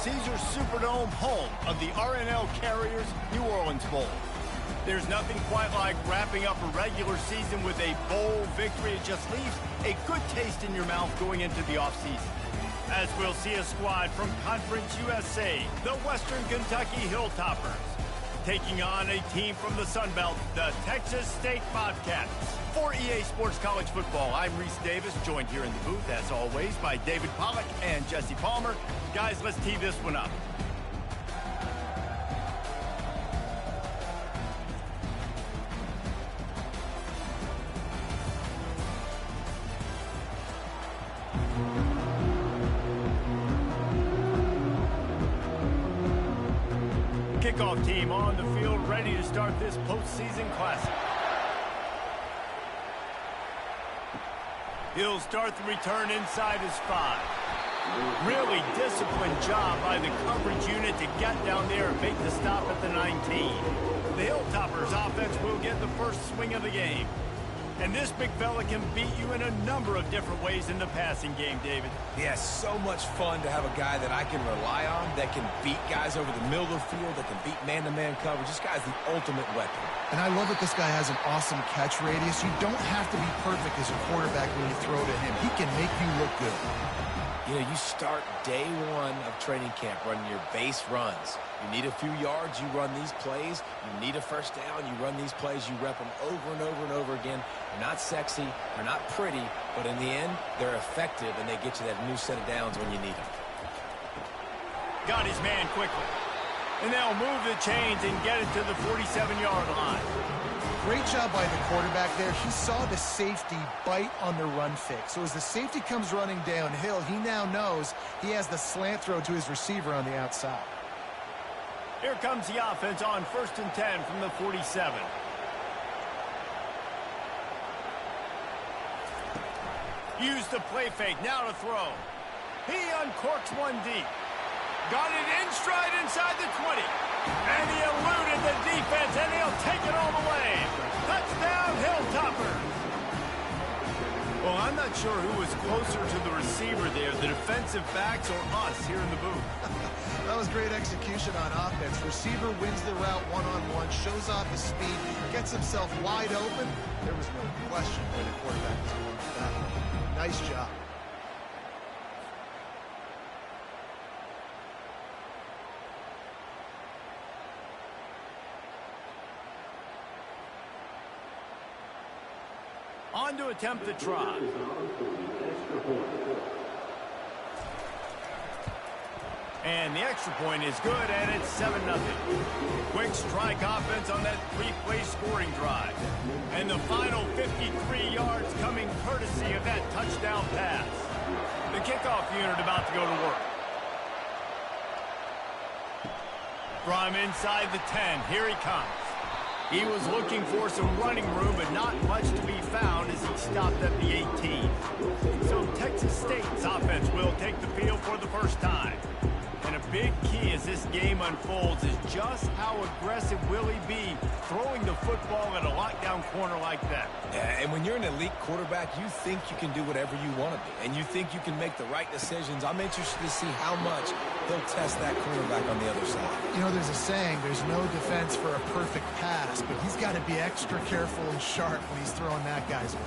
Caesars Superdome, home of the RNL Carriers New Orleans Bowl. There's nothing quite like wrapping up a regular season with a bowl victory. It just leaves a good taste in your mouth going into the offseason. As we'll see a squad from Conference USA, the Western Kentucky Hilltoppers, taking on a team from the Sun Belt, the Texas State Bobcats. For EA Sports College Football, I'm Reese Davis, joined here in the booth, as always, by David Pollack and Jesse Palmer. Guys, let's tee this one up. Kickoff team on the field, ready to start this postseason classic. He'll start the return inside his 5. Really disciplined job by the coverage unit to get down there and make the stop at the 19. The Hilltoppers offense will get the first swing of the game. And this big fella can beat you in a number of different ways in the passing game, David. Yeah, so much fun to have a guy that I can rely on, that can beat guys over the middle of the field, that can beat man-to-man coverage. This guy's the ultimate weapon. And I love that this guy has an awesome catch radius. You don't have to be perfect as a quarterback when you throw to him. He can make you look good. You know, you start day one of training camp running your base runs. You need a few yards, you run these plays. You need a first down, you run these plays. You rep them over and over and over again. They're not sexy, they're not pretty, but in the end, they're effective, and they get you that new set of downs when you need them. Got his man quickly. And they'll move the chains and get it to the 47-yard line. Great job by the quarterback there. He saw the safety bite on the run fake. So as the safety comes running downhill, he now knows he has the slant throw to his receiver on the outside. Here comes the offense on 1st and 10 from the 47. Use the play fake, now to throw. He uncorks one deep. Got it in stride inside the 20. And he eluded the defense, and he'll take it all the way. Touchdown, Hilltoppers. Well, I'm not sure who was closer to the receiver there, the defensive backs or us here in the booth. That was great execution on offense. Receiver wins the route one-on-one, shows off his speed, gets himself wide open. There was no question where the quarterback was going with that one. Nice job. On to attempt the try. And the extra point is good, and it's 7-0. Quick strike offense on that 3-play scoring drive. And the final 53 yards coming courtesy of that touchdown pass. The kickoff unit about to go to work. From inside the 10, here he comes. He was looking for some running room, but not much to be found as he stopped at the 18. So Texas State's offense will take the field for the first time. And a big key as this game unfolds is just how aggressive will he be throwing the football at a lockdown corner like that. Yeah, and when you're an elite quarterback, you think you can do whatever you want to be, and you think you can make the right decisions. I'm interested to see how much he'll test that cornerback on the other side. You know, there's a saying, there's no defense for a perfect pass, but he's got to be extra careful and sharp when he's throwing that guy's way.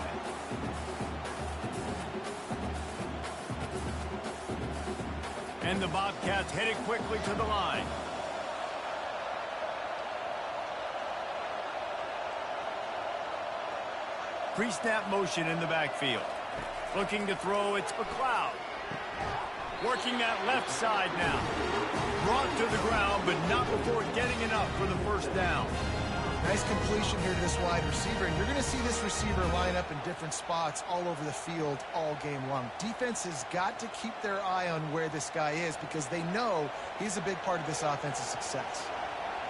And the Bobcats headed quickly to the line. Pre-snap motion in the backfield. Looking to throw, it's McLeod. Working that left side now. Brought to the ground, but not before getting enough for the first down. Nice completion here to this wide receiver, and you're going to see this receiver line up in different spots all over the field all game long. Defense has got to keep their eye on where this guy is because they know he's a big part of this offense's success.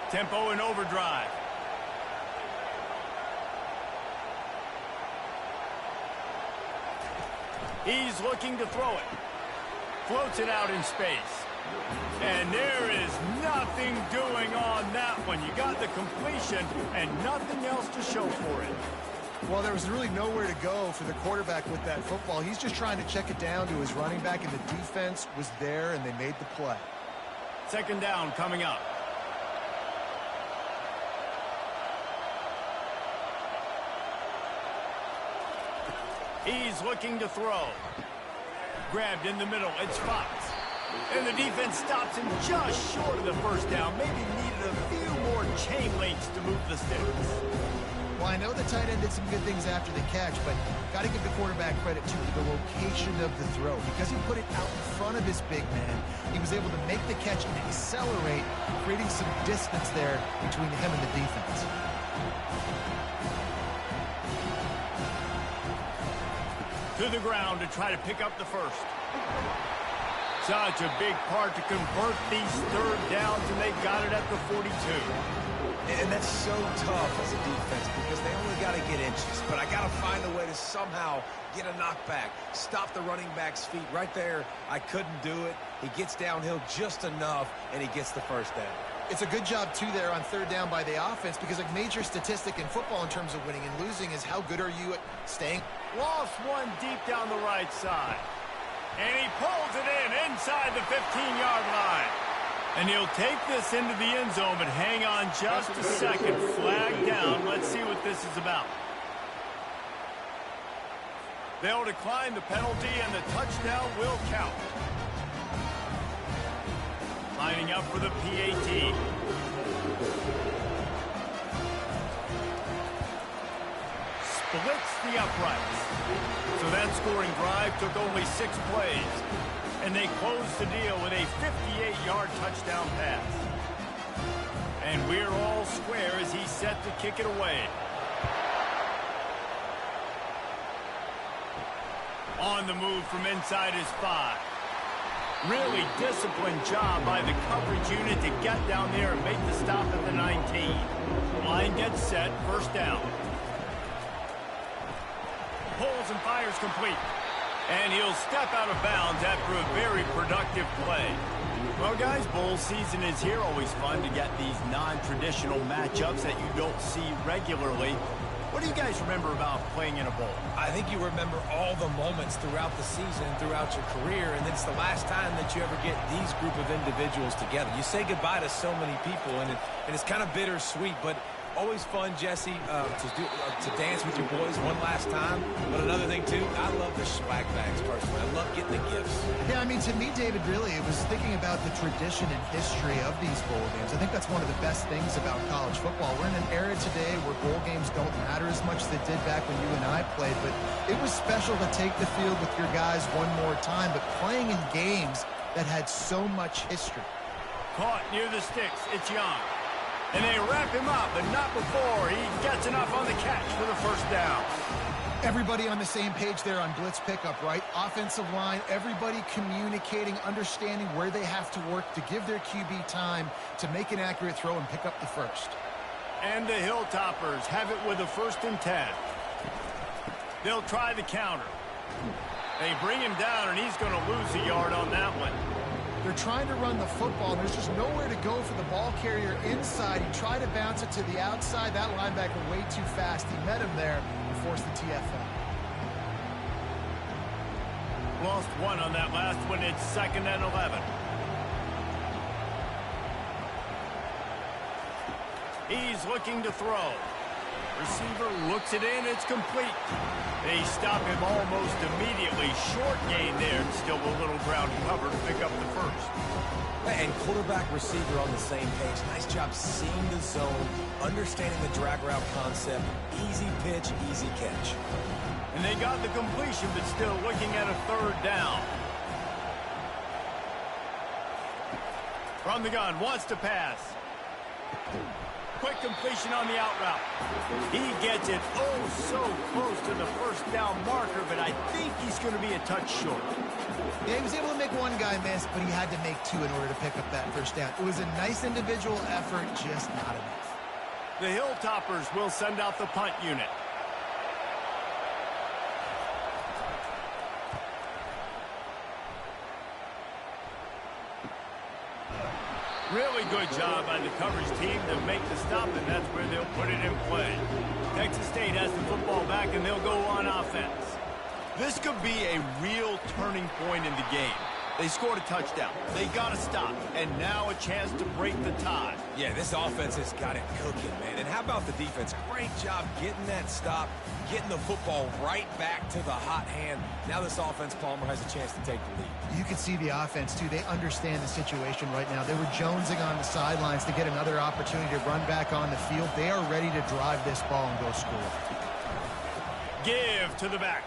Tempo and overdrive. He's looking to throw it. Floats it out in space. And there is nothing doing on that one. You got the completion and nothing else to show for it. Well, there was really nowhere to go for the quarterback with that football. He's just trying to check it down to his running back, and the defense was there, and they made the play. Second down coming up. He's looking to throw. Grabbed in the middle. It's Fox. And the defense stops him just short of the first down. Maybe needed a few more chain links to move the sticks. Well, I know the tight end did some good things after the catch, but got to give the quarterback credit to the location of the throw. Because he put it out in front of his big man, he was able to make the catch and accelerate, creating some distance there between him and the defense. To the ground to try to pick up the first. Such a big part to convert these third downs, and they got it at the 42. And that's so tough as a defense because they only got to get inches. But I got to find a way to somehow get a knockback, stop the running back's feet. Right there, I couldn't do it. He gets downhill just enough, and he gets the first down. It's a good job, too, there on third down by the offense because a major statistic in football in terms of winning and losing is how good are you at staying. Lost one deep down the right side. And he pulls it in inside the 15-yard line. And he'll take this into the end zone, but hang on just a second. Flag down. Let's see what this is about. They'll decline the penalty, and the touchdown will count. Lining up for the PAT. Splits the uprights. So that scoring drive took only 6 plays. And they closed the deal with a 58-yard touchdown pass. And we're all square as he's set to kick it away. On the move from inside his 5. Really disciplined job by the coverage unit to get down there and make the stop at the 19. Line gets set, first down. Pulls and fires complete. And he'll step out of bounds after a very productive play. Well, guys, bowl season is here. Always fun to get these non-traditional matchups that you don't see regularly. What do you guys remember about playing in a bowl? I think you remember all the moments throughout the season, throughout your career, and it's the last time that you ever get these group of individuals together. You say goodbye to so many people, and it's kind of bittersweet, but always fun, Jesse, to dance with your boys one last time. But another thing, too, I love the swag bags, personally. I love getting the gifts. Yeah, I mean, to me, David, really, it was thinking about the tradition and history of these bowl games. I think that's one of the best things about college football. We're in an era today where bowl games don't matter as much as they did back when you and I played, but it was special to take the field with your guys one more time, but playing in games that had so much history. Caught near the sticks. It's Young. And they wrap him up, but not before he gets enough on the catch for the first down. Everybody on the same page there on blitz pickup, right? Offensive line, everybody communicating, understanding where they have to work to give their QB time to make an accurate throw and pick up the first. And the Hilltoppers have it with a 1st and 10. They'll try the counter. They bring him down, and he's going to lose a yard on that one. They're trying to run the football, and there's just nowhere to go for the ball carrier inside. He tried to bounce it to the outside. That linebacker way too fast. He met him there and forced the TFL. Lost one on that last one. It's 2nd and 11. He's looking to throw. Receiver looks it in. It's complete. They stop him almost immediately. Short gain there. Still a little ground cover to pick up the first. And quarterback, receiver on the same page. Nice job seeing the zone, understanding the drag route concept. Easy pitch, easy catch. And they got the completion, but still looking at a 3rd down. From the gun, wants to pass. Quick completion on the out route. He gets it so close to the first down marker, but I think he's going to be a touch short. Yeah, he was able to make one guy miss, but he had to make 2 in order to pick up that first down. It was a nice individual effort, just not enough. The Hilltoppers will send out the punt unit. Really good job by the coverage team to make the stop, and that's where they'll put it in play. Texas State has the football back, and they'll go on offense. This could be a real turning point in the game. They scored a touchdown. They got to stop. And now a chance to break the tie. Yeah, this offense has got it cooking, man. And how about the defense? Great job getting that stop, getting the football right back to the hot hand. Now this offense, Palmer, has a chance to take the lead. You can see the offense, too. They understand the situation right now. They were jonesing on the sidelines to get another opportunity to run back on the field. They are ready to drive this ball and go score. Give to the back.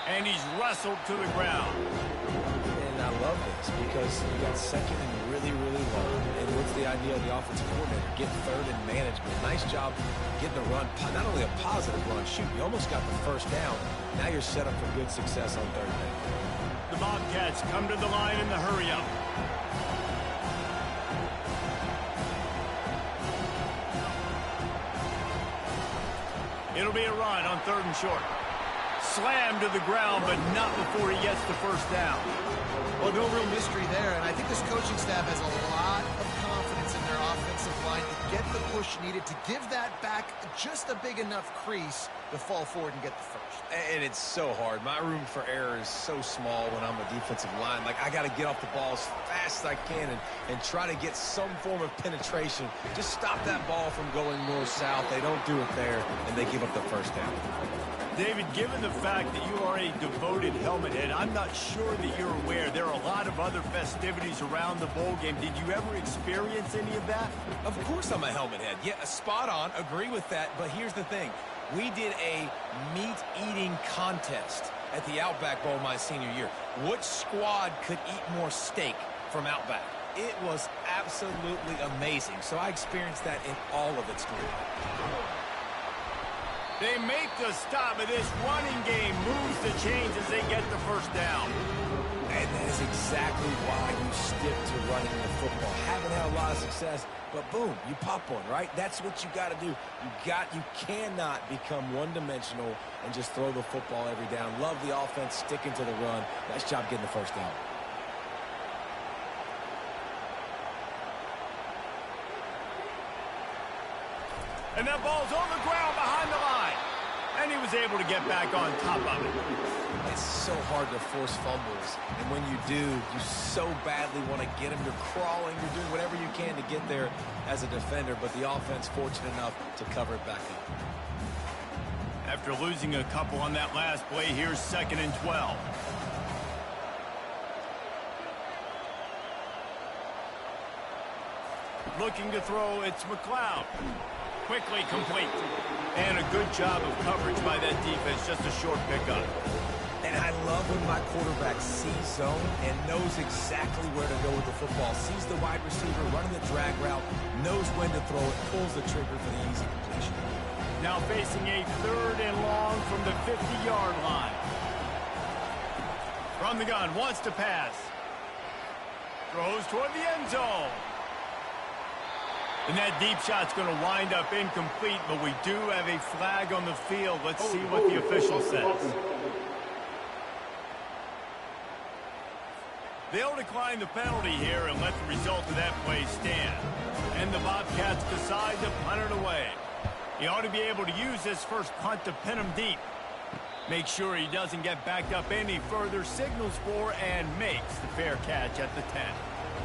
And he's wrestled to the ground. And I love this because you got second and really, really long. And what's the idea of the offensive coordinator? Get third in management. Nice job getting the run, not only a positive run, shoot, you almost got the first down. Now you're set up for good success on third down. The Bobcats come to the line in the hurry-up. It'll be a run on third and short. Slammed to the ground, but not before he gets the first down. Well, no real mystery there, and I think this coaching staff has a lot of confidence in their offensive line to get the push needed to give that back just a big enough crease to fall forward and get the first. And it's so hard. My room for error is so small when I'm a defensive line. Like, I got to get off the ball as fast as I can and try to get some form of penetration. Just stop that ball from going north-south. They don't do it there, and they give up the first down. David, given the fact that you are a devoted helmet head, I'm not sure that you're aware there are a lot of other festivities around the bowl game. Did you ever experience any of that? Of course I'm a helmet head. Yeah, spot on. Agree with that. But here's the thing. We did a meat-eating contest at the Outback Bowl my senior year. Which squad could eat more steak from Outback? It was absolutely amazing. So I experienced that in all of its glory. They make the stop, but this running game moves the chains as they get the first down. And that is exactly why you stick to running the football. Haven't had a lot of success, but boom, you pop one, right? That's what you got to do. You cannot become one-dimensional and just throw the football every down. Love the offense, sticking to the run. Nice job getting the first down. And that ball's on the ground behind the line. And he was able to get back on top of it. It's so hard to force fumbles. And when you do, you so badly want to get them. You're crawling. You're doing whatever you can to get there as a defender. But the offense fortunate enough to cover it back up. After losing a couple on that last play, here's 2nd and 12. Looking to throw, it's McLeod. Quickly complete. And a good job of coverage by that defense. Just a short pickup. And I love when my quarterback sees zone and knows exactly where to go with the football. Sees the wide receiver running the drag route, knows when to throw it, pulls the trigger for the easy completion. Now facing a 3rd and long from the 50-yard line. From the gun, wants to pass. Throws toward the end zone. And that deep shot's going to wind up incomplete, but we do have a flag on the field. Let's see what the official says. They'll decline the penalty here and let the result of that play stand. And the Bobcats decide to punt it away. He ought to be able to use this first punt to pin him deep. Make sure he doesn't get backed up any further, signals for and makes the fair catch at the 10.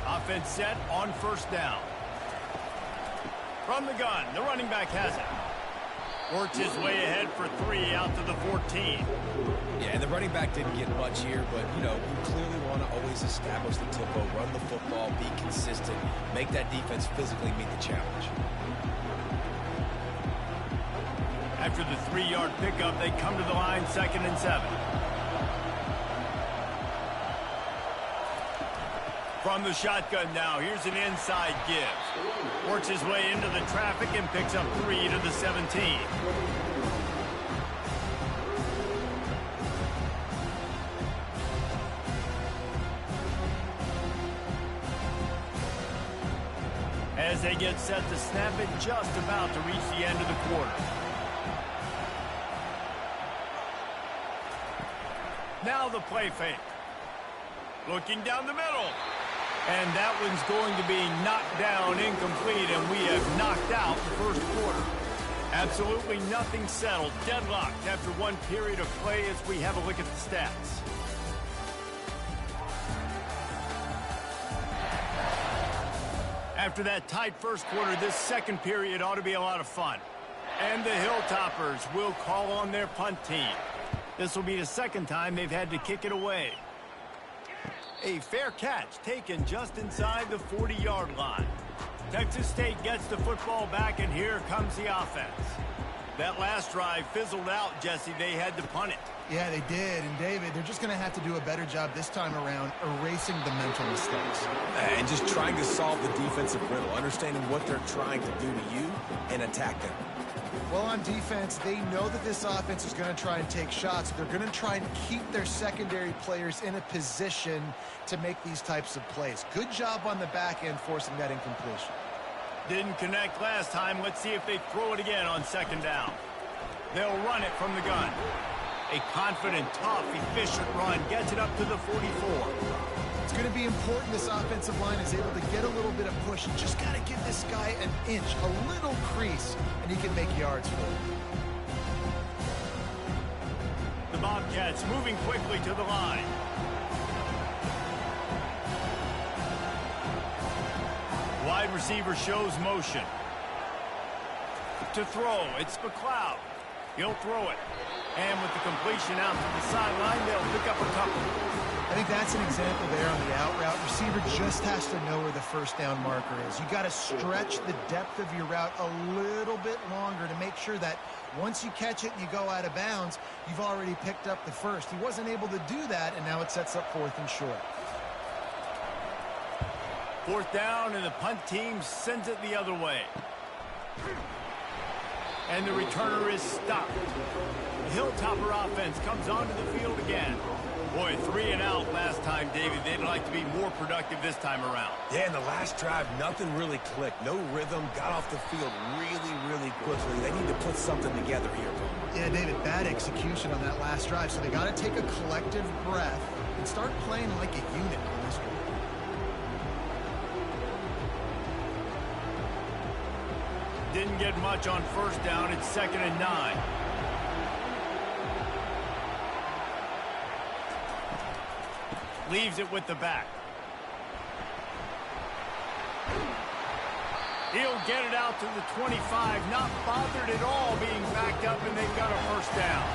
Offense set on first down. From the gun, the running back has it. Works his way ahead for 3 out to the 14. Yeah, and the running back didn't get much here, but, you know, you clearly want to always establish the tempo, run the football, be consistent, make that defense physically meet the challenge. After the 3-yard pickup, they come to the line, 2nd and 7. From the shotgun now, here's an inside give. Works his way into the traffic and picks up 3 to the 17. As they get set to snap it, just about to reach the end of the quarter. Now the play fake. Looking down the middle. And that one's going to be knocked down incomplete, and we have knocked out the first quarter. Absolutely nothing settled. Deadlocked after one period of play as we have a look at the stats. After that tight first quarter, this second period ought to be a lot of fun. And the Hilltoppers will call on their punt team. This will be the second time they've had to kick it away. A fair catch taken just inside the 40-yard line. Texas State gets the football back, and here comes the offense. That last drive fizzled out, Jesse. They had to punt it. Yeah, they did. And, David, they're just going to have to do a better job this time around erasing the mental mistakes. And just trying to solve the defensive riddle, understanding what they're trying to do to you and attack them. Well, on defense, they know that this offense is going to try and take shots. They're going to try and keep their secondary players in a position to make these types of plays. Good job on the back end forcing that incompletion. Didn't connect last time. Let's see if they throw it again on second down. They'll run it from the gun. A confident, tough, efficient run gets it up to the 44. It's going to be important this offensive line is able to get a little bit of push. You just got to give this guy an inch, a little crease, and he can make yards for it. The Bobcats moving quickly to the line. Wide receiver shows motion. To throw, it's McLeod. He'll throw it. And with the completion out to the sideline, they'll pick up a couple. I think that's an example there on the out route. Receiver just has to know where the first down marker is. You got to stretch the depth of your route a little bit longer to make sure that once you catch it and you go out of bounds, you've already picked up the first. He wasn't able to do that, and now it sets up fourth and short. Fourth down, and the punt team sends it the other way. And the returner is stopped. The Hilltopper offense comes onto the field again. Boy, 3 and out last time, David. They'd like to be more productive this time around. Yeah, in the last drive, nothing really clicked. No rhythm, got off the field really quickly. They need to put something together here. Yeah, David, bad execution on that last drive. So they got to take a collective breath and start playing like a unit on this one. Didn't get much on first down. It's 2nd and 9. Leaves it with the back. He'll get it out to the 25. Not bothered at all being backed up, and they've got a first down.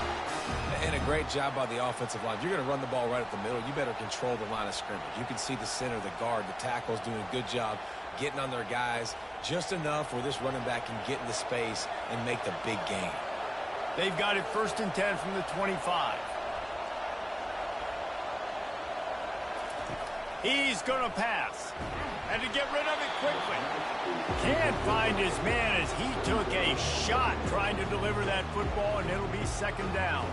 And a great job by the offensive line. If you're going to run the ball right at the middle, you better control the line of scrimmage. You can see the center, the guard, the tackles doing a good job getting on their guys just enough where this running back can get into space and make the big gain. They've got it 1st and 10 from the 25. He's going to pass. And to get rid of it quickly. Can't find his man as he took a shot trying to deliver that football, and it'll be 2nd down.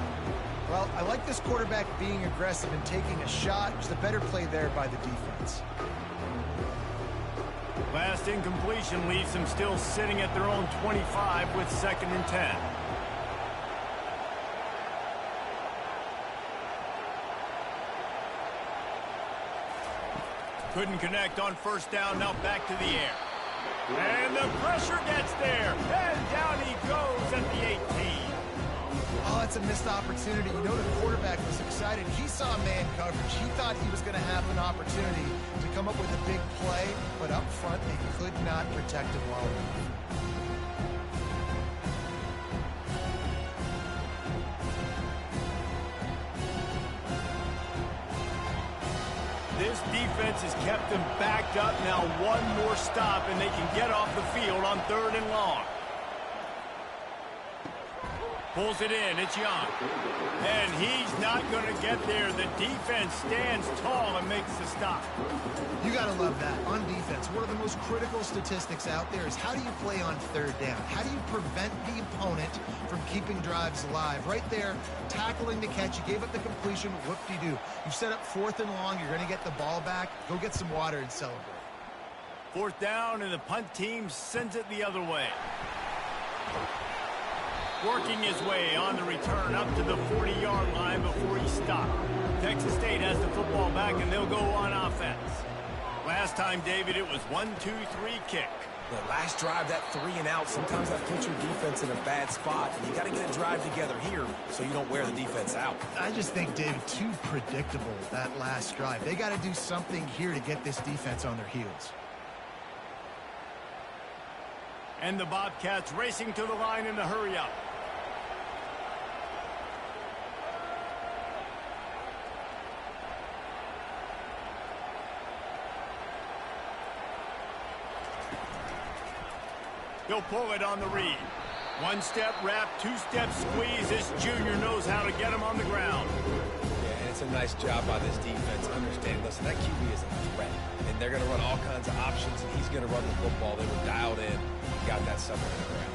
Well, I like this quarterback being aggressive and taking a shot. It was the better play there by the defense. Last incompletion leaves them still sitting at their own 25 with 2nd and 10. Couldn't connect on first down, now back to the air. And the pressure gets there, and down he goes at the 18. Oh, it's a missed opportunity. You know the quarterback was excited. He saw man coverage. He thought he was going to have an opportunity to come up with a big play, but up front they could not protect him well enough. This defense has kept them backed up. Now one more stop, and they can get off the field on 3rd and long. Pulls it in. It's Young. And he's not going to get there. The defense stands tall and makes the stop. You got to love that. On defense, one of the most critical statistics out there is how do you play on 3rd down? How do you prevent the opponent from keeping drives alive? Right there, tackling the catch. You gave up the completion. Whoop-de-doo. You've set up 4th and long. You're going to get the ball back. Go get some water and celebrate. 4th down, and the punt team sends it the other way. Working his way on the return up to the 40-yard line before he stopped. Texas State has the football back, and they'll go on offense. Last time, David, it was 1-2-3 kick. The last drive, that 3 and out, sometimes that puts your defense in a bad spot, and you got to get a drive together here so you don't wear the defense out. I just think, David, too predictable that last drive. They got to do something here to get this defense on their heels. And the Bobcats racing to the line in a hurry-up. He'll pull it on the read. One-step wrap, two-step squeeze. This junior knows how to get him on the ground. Yeah, and it's a nice job by this defense understanding. Listen, that QB is a threat, and they're going to run all kinds of options, and he's going to run the football. They were dialed in and got that sucker on the ground.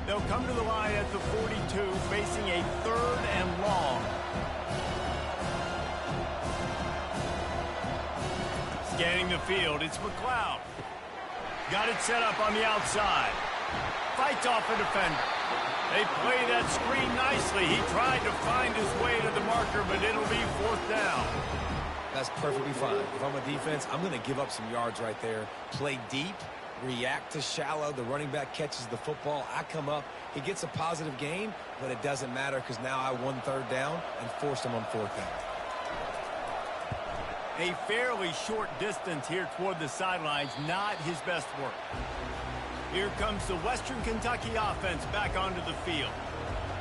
They'll come to the line at the 42, facing a 3rd and long. Scanning the field, it's McLeod. Got it set up on the outside. Fights off a defender. They play that screen nicely. He tried to find his way to the marker, but it'll be 4th down. That's perfectly fine. If I'm a defense, I'm going to give up some yards right there. Play deep, react to shallow. The running back catches the football. I come up. He gets a positive gain, but it doesn't matter because now I won 3rd down and forced him on 4th down. A fairly short distance here toward the sidelines, not his best work. Here comes the Western Kentucky offense back onto the field.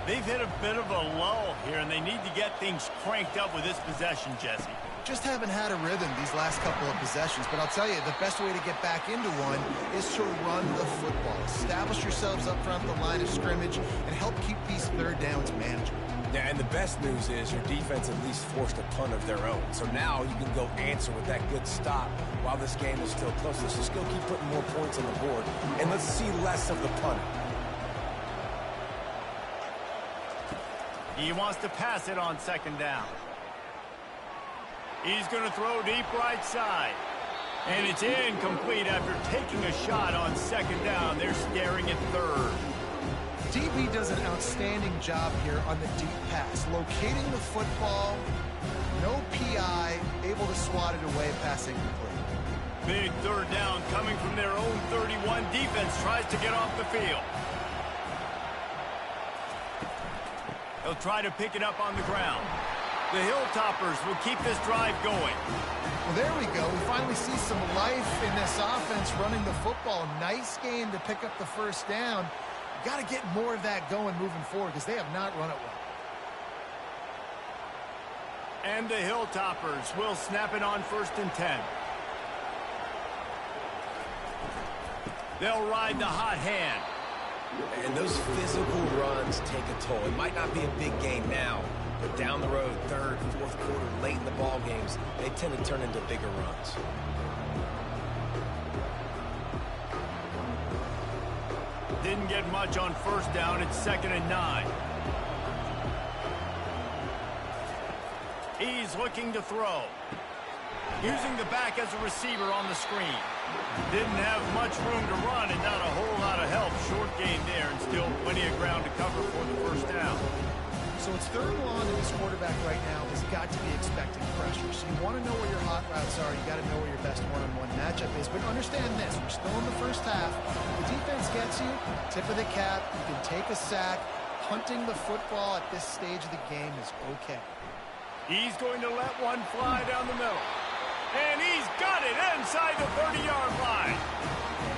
They've hit a bit of a lull here, and they need to get things cranked up with this possession, Jesse. Just haven't had a rhythm these last couple of possessions, but I'll tell you, the best way to get back into one is to run the football. Establish yourselves up front the line of scrimmage and help keep these 3rd downs manageable. Yeah, and the best news is your defense at least forced a punt of their own. So now you can go answer with that good stop while this game is still close. Let's just go keep putting more points on the board, and let's see less of the punt. He wants to pass it on 2nd down. He's going to throw deep right side. And it's incomplete after taking a shot on 2nd down. They're staring at 3rd. DB does an outstanding job here on the deep pass. Locating the football, no PI, able to swat it away, passing complete. Big 3rd down coming from their own 31. Defense tries to get off the field. They'll try to pick it up on the ground. The Hilltoppers will keep this drive going. Well, there we go. We finally see some life in this offense running the football. Nice game to pick up the 1st down. Got to get more of that going moving forward because they have not run it well. And the Hilltoppers will snap it on 1st and 10. They'll ride the hot hand. And those physical runs take a toll. It might not be a big game now, but down the road, 3rd, 4th quarter, late in the ball games, they tend to turn into bigger runs. Didn't get much on 1st down. It's 2nd and 9. He's looking to throw. Using the back as a receiver on the screen. Didn't have much room to run and not a whole lot of help. Short gain there and still plenty of ground to cover for the 1st down. So it's 3rd and long, and this quarterback right now has got to be expecting pressure. So you want to know where your hot routes are. You got to know where your best one-on-one matchup is. But understand this, we're still in the 1st half. The defense gets you, tip of the cap, you can take a sack. Punting the football at this stage of the game is okay. He's going to let one fly down the middle. And he's got it inside the 30-yard line.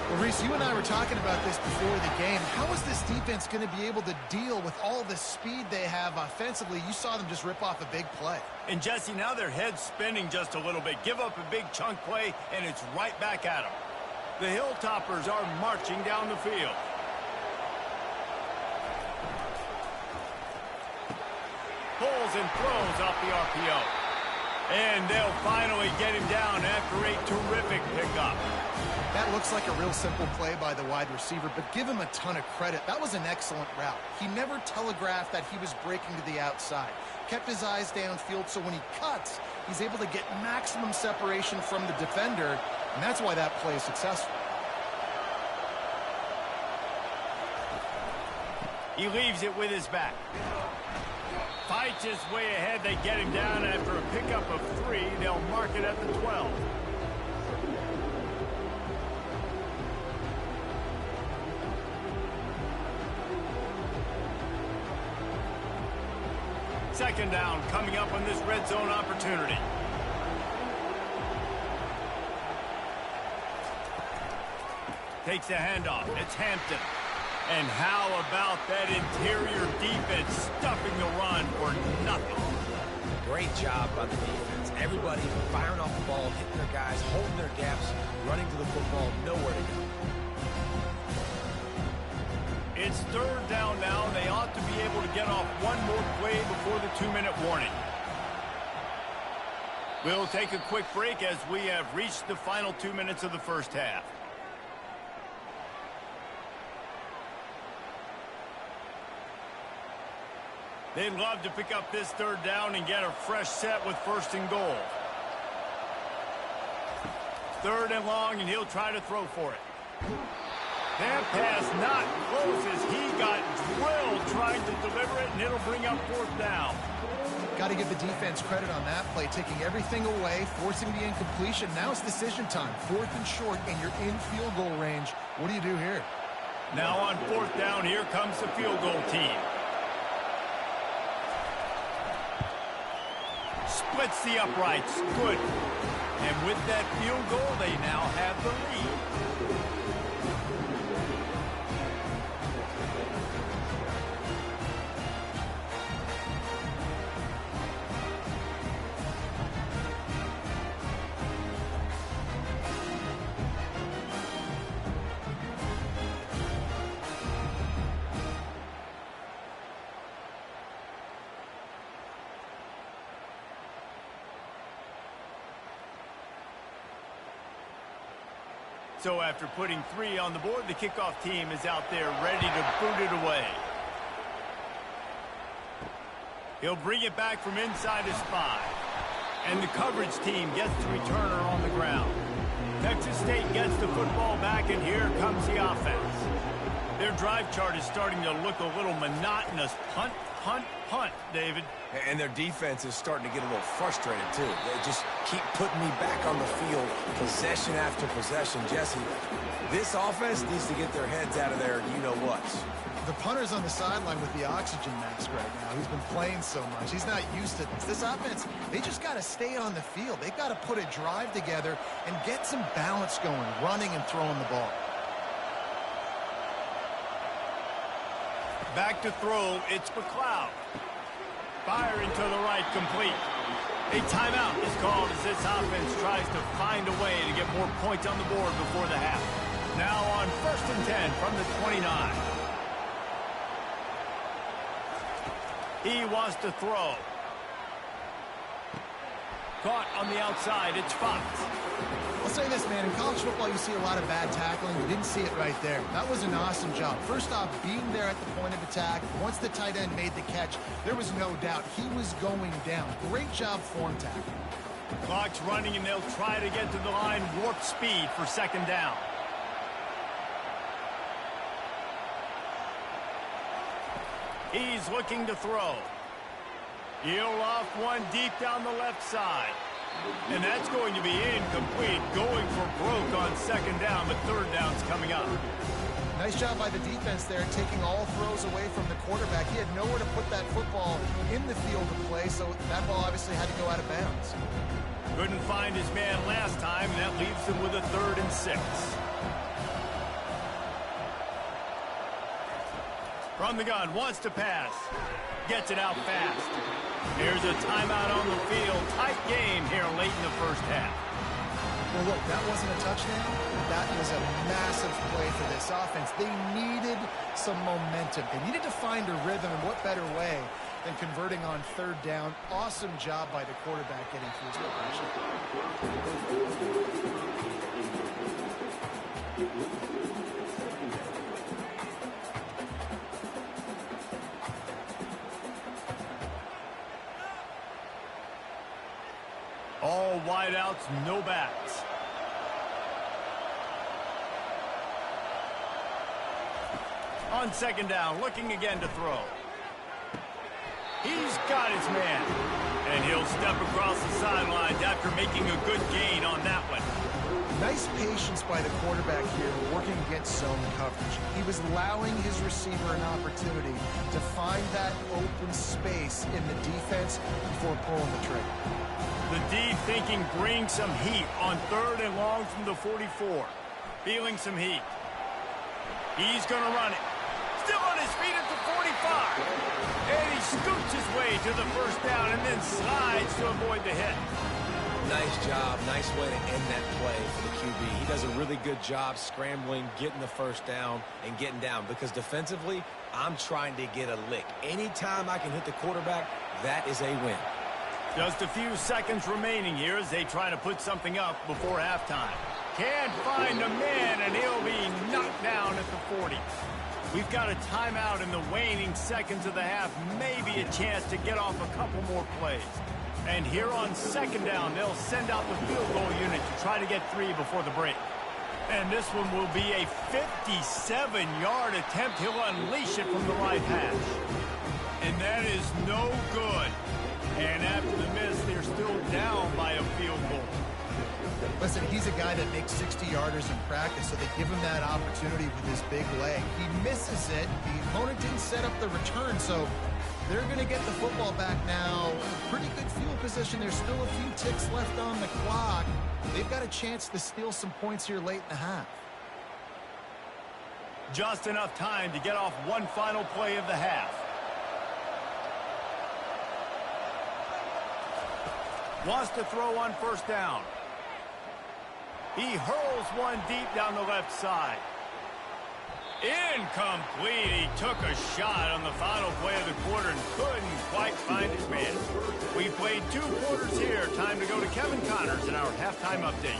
Well, Reese, you and I were talking about this before the game. How is this defense going to be able to deal with all the speed they have offensively? You saw them just rip off a big play. And, Jesse, now their head's spinning just a little bit. Give up a big chunk play, and it's right back at them. The Hilltoppers are marching down the field. Pulls and throws off the RPO. And they'll finally get him down after a terrific pickup. That looks like a real simple play by the wide receiver, but give him a ton of credit. That was an excellent route. He never telegraphed that he was breaking to the outside. Kept his eyes downfield, so when he cuts, he's able to get maximum separation from the defender, and that's why that play is successful. He leaves it with his back. Fights his way ahead. They get him down after a pickup of 3. They'll mark it at the 12. Second down coming up on this red zone opportunity. Takes a handoff. It's Hampton. And how about that interior defense stuffing the run for nothing? Great job by the defense. Everybody firing off the ball, hitting their guys, holding their gaps, running to the football, nowhere to go. It's third down now, and they ought to be able to get off one more play before the 2-minute warning. We'll take a quick break as we have reached the final 2 minutes of the first half. They'd love to pick up this third down and get a fresh set with 1st and goal. 3rd and long, and he'll try to throw for it. That pass not close as he got drilled trying to deliver it, and it'll bring up 4th down. Got to give the defense credit on that play, taking everything away, forcing the incompletion. Now it's decision time. 4th and short, and you're in field goal range. What do you do here? Now on 4th down, here comes the field goal team. Splits the uprights. Good. And with that field goal, they now have the lead. So after putting 3 on the board, the kickoff team is out there ready to boot it away. He'll bring it back from inside his 5. And the coverage team gets the returner on the ground. Texas State gets the football back, and here comes the offense. Their drive chart is starting to look a little monotonous. Punt, punt, punt, David. And their defense is starting to get a little frustrated, too. They just keep putting me back on the field, possession after possession. Jesse, this offense needs to get their heads out of there, you-know-what. The punter's on the sideline with the oxygen mask right now. He's been playing so much. He's not used to this. This offense, they just got to stay on the field. They've got to put a drive together and get some balance going, running and throwing the ball. Back to throw, it's McLeod. Firing to the right, complete. A timeout is called as this offense tries to find a way to get more points on the board before the half. Now on 1st and 10 from the 29. He wants to throw. Caught on the outside, it's Fox. I'll say this, man, in college football you see a lot of bad tackling. You didn't see it right there. That was an awesome job. First off, being there at the point of attack. Once the tight end made the catch, there was no doubt he was going down. Great job form tackling. Clock's running, and they'll try to get to the line warp speed for 2nd down. He's looking to throw. He'll off one deep down the left side. And that's going to be incomplete, going for broke on 2nd down, but 3rd down's coming up. Nice job by the defense there, taking all throws away from the quarterback. He had nowhere to put that football in the field to play, so that ball obviously had to go out of bounds. Couldn't find his man last time, and that leaves him with a 3rd and 6. From the gun, wants to pass. Gets it out fast. Here's a timeout on the field. Tight game here late in the first half. Well, look, that wasn't a touchdown. That was a massive play for this offense. They needed some momentum. They needed to find a rhythm, and what better way than converting on 3rd down. Awesome job by the quarterback getting through his progression. All wideouts, no backs. On 2nd down, looking again to throw. He's got his man. And he'll step across the sidelines after making a good gain on that one. Nice patience by the quarterback here, working against zone coverage. He was allowing his receiver an opportunity to find that open space in the defense before pulling the trigger. The D thinking bring some heat on 3rd and long from the 44. Feeling some heat. He's going to run it. Still on his feet at the 45. And he scoots his way to the first down and then slides to avoid the hit. Nice job. Nice way to end that play for the QB. He does a really good job scrambling, getting the first down, and getting down. Because defensively, I'm trying to get a lick. Anytime I can hit the quarterback, that is a win. Just a few seconds remaining here as they try to put something up before halftime. Can't find a man, and he'll be knocked down at the 40. We've got a timeout in the waning seconds of the half. Maybe a chance to get off a couple more plays. And here on second down, they'll send out the field goal unit to try to get 3 before the break. And this one will be a 57-yard attempt. He'll unleash it from the right hash. And that is no good. And after the miss, they're still down by a field goal. Listen, he's a guy that makes 60-yarders in practice, so they give him that opportunity with his big leg. He misses it. The opponent didn't set up the return, so they're going to get the football back now. Pretty good field position. There's still a few ticks left on the clock. They've got a chance to steal some points here late in the half. Just enough time to get off one final play of the half. Wants to throw on first down. He hurls one deep down the left side. Incomplete. He took a shot on the final play of the quarter and couldn't quite find his man. We played 2 quarters here. Time to go to Kevin Connors in our halftime update.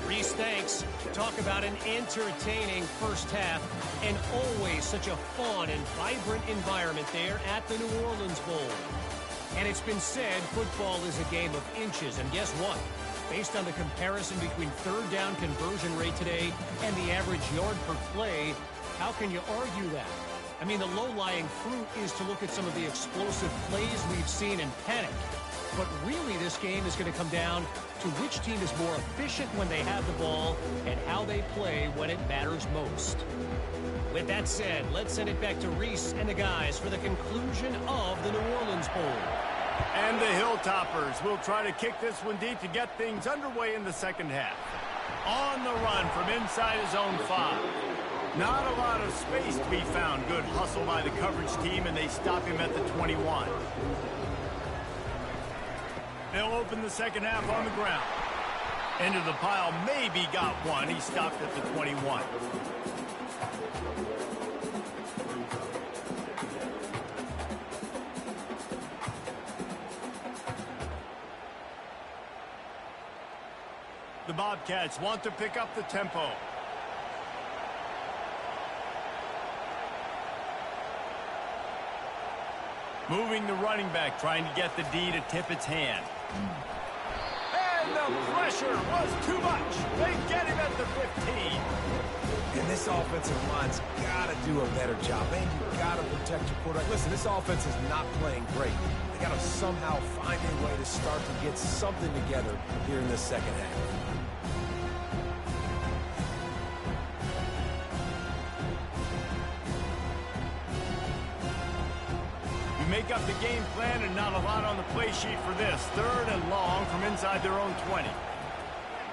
Reese, thanks. Talk about an entertaining first half and always such a fun and vibrant environment there at the New Orleans Bowl. And it's been said football is a game of inches. And guess what? Based on the comparison between third down conversion rate today and the average yard per play, how can you argue that? I mean, the low-lying fruit is to look at some of the explosive plays we've seen and panic. But really, this game is going to come down to which team is more efficient when they have the ball and how they play when it matters most. With that said, let's send it back to Reese and the guys for the conclusion of the New Orleans Bowl. And the Hilltoppers will try to kick this one deep to get things underway in the second half. On the run from inside his own 5. Not a lot of space to be found. Good hustle by the coverage team, and they stop him at the 21. They'll open the second half on the ground. Into the pile, maybe got one. He stopped at the 21. The Bobcats want to pick up the tempo. Moving the running back, trying to get the D to tip its hand. And the pressure was too much. They get him at the 15. And this offensive line's got to do a better job. Man, you got to protect your quarterback. Listen, this offense is not playing great. They got to somehow find a way to start to get something together here in this second half. Make up the game plan and not a lot on the play sheet for this. Third and long from inside their own 20.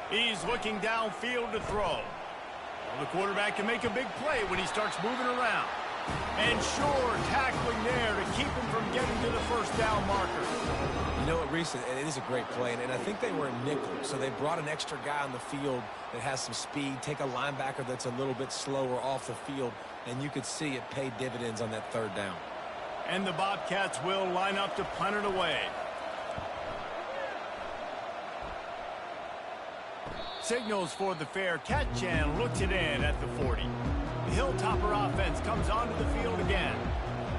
He's looking downfield to throw. Well, the quarterback can make a big play when he starts moving around. And sure, tackling there to keep him from getting to the first down marker. You know what, Reese, it is a great play, and I think they were in nickel, so they brought an extra guy on the field that has some speed, take a linebacker that's a little bit slower off the field, and you could see it pay dividends on that third down. And the Bobcats will line up to punt it away. Signals for the fair catch and looks it in at the 40. The Hilltopper offense comes onto the field again.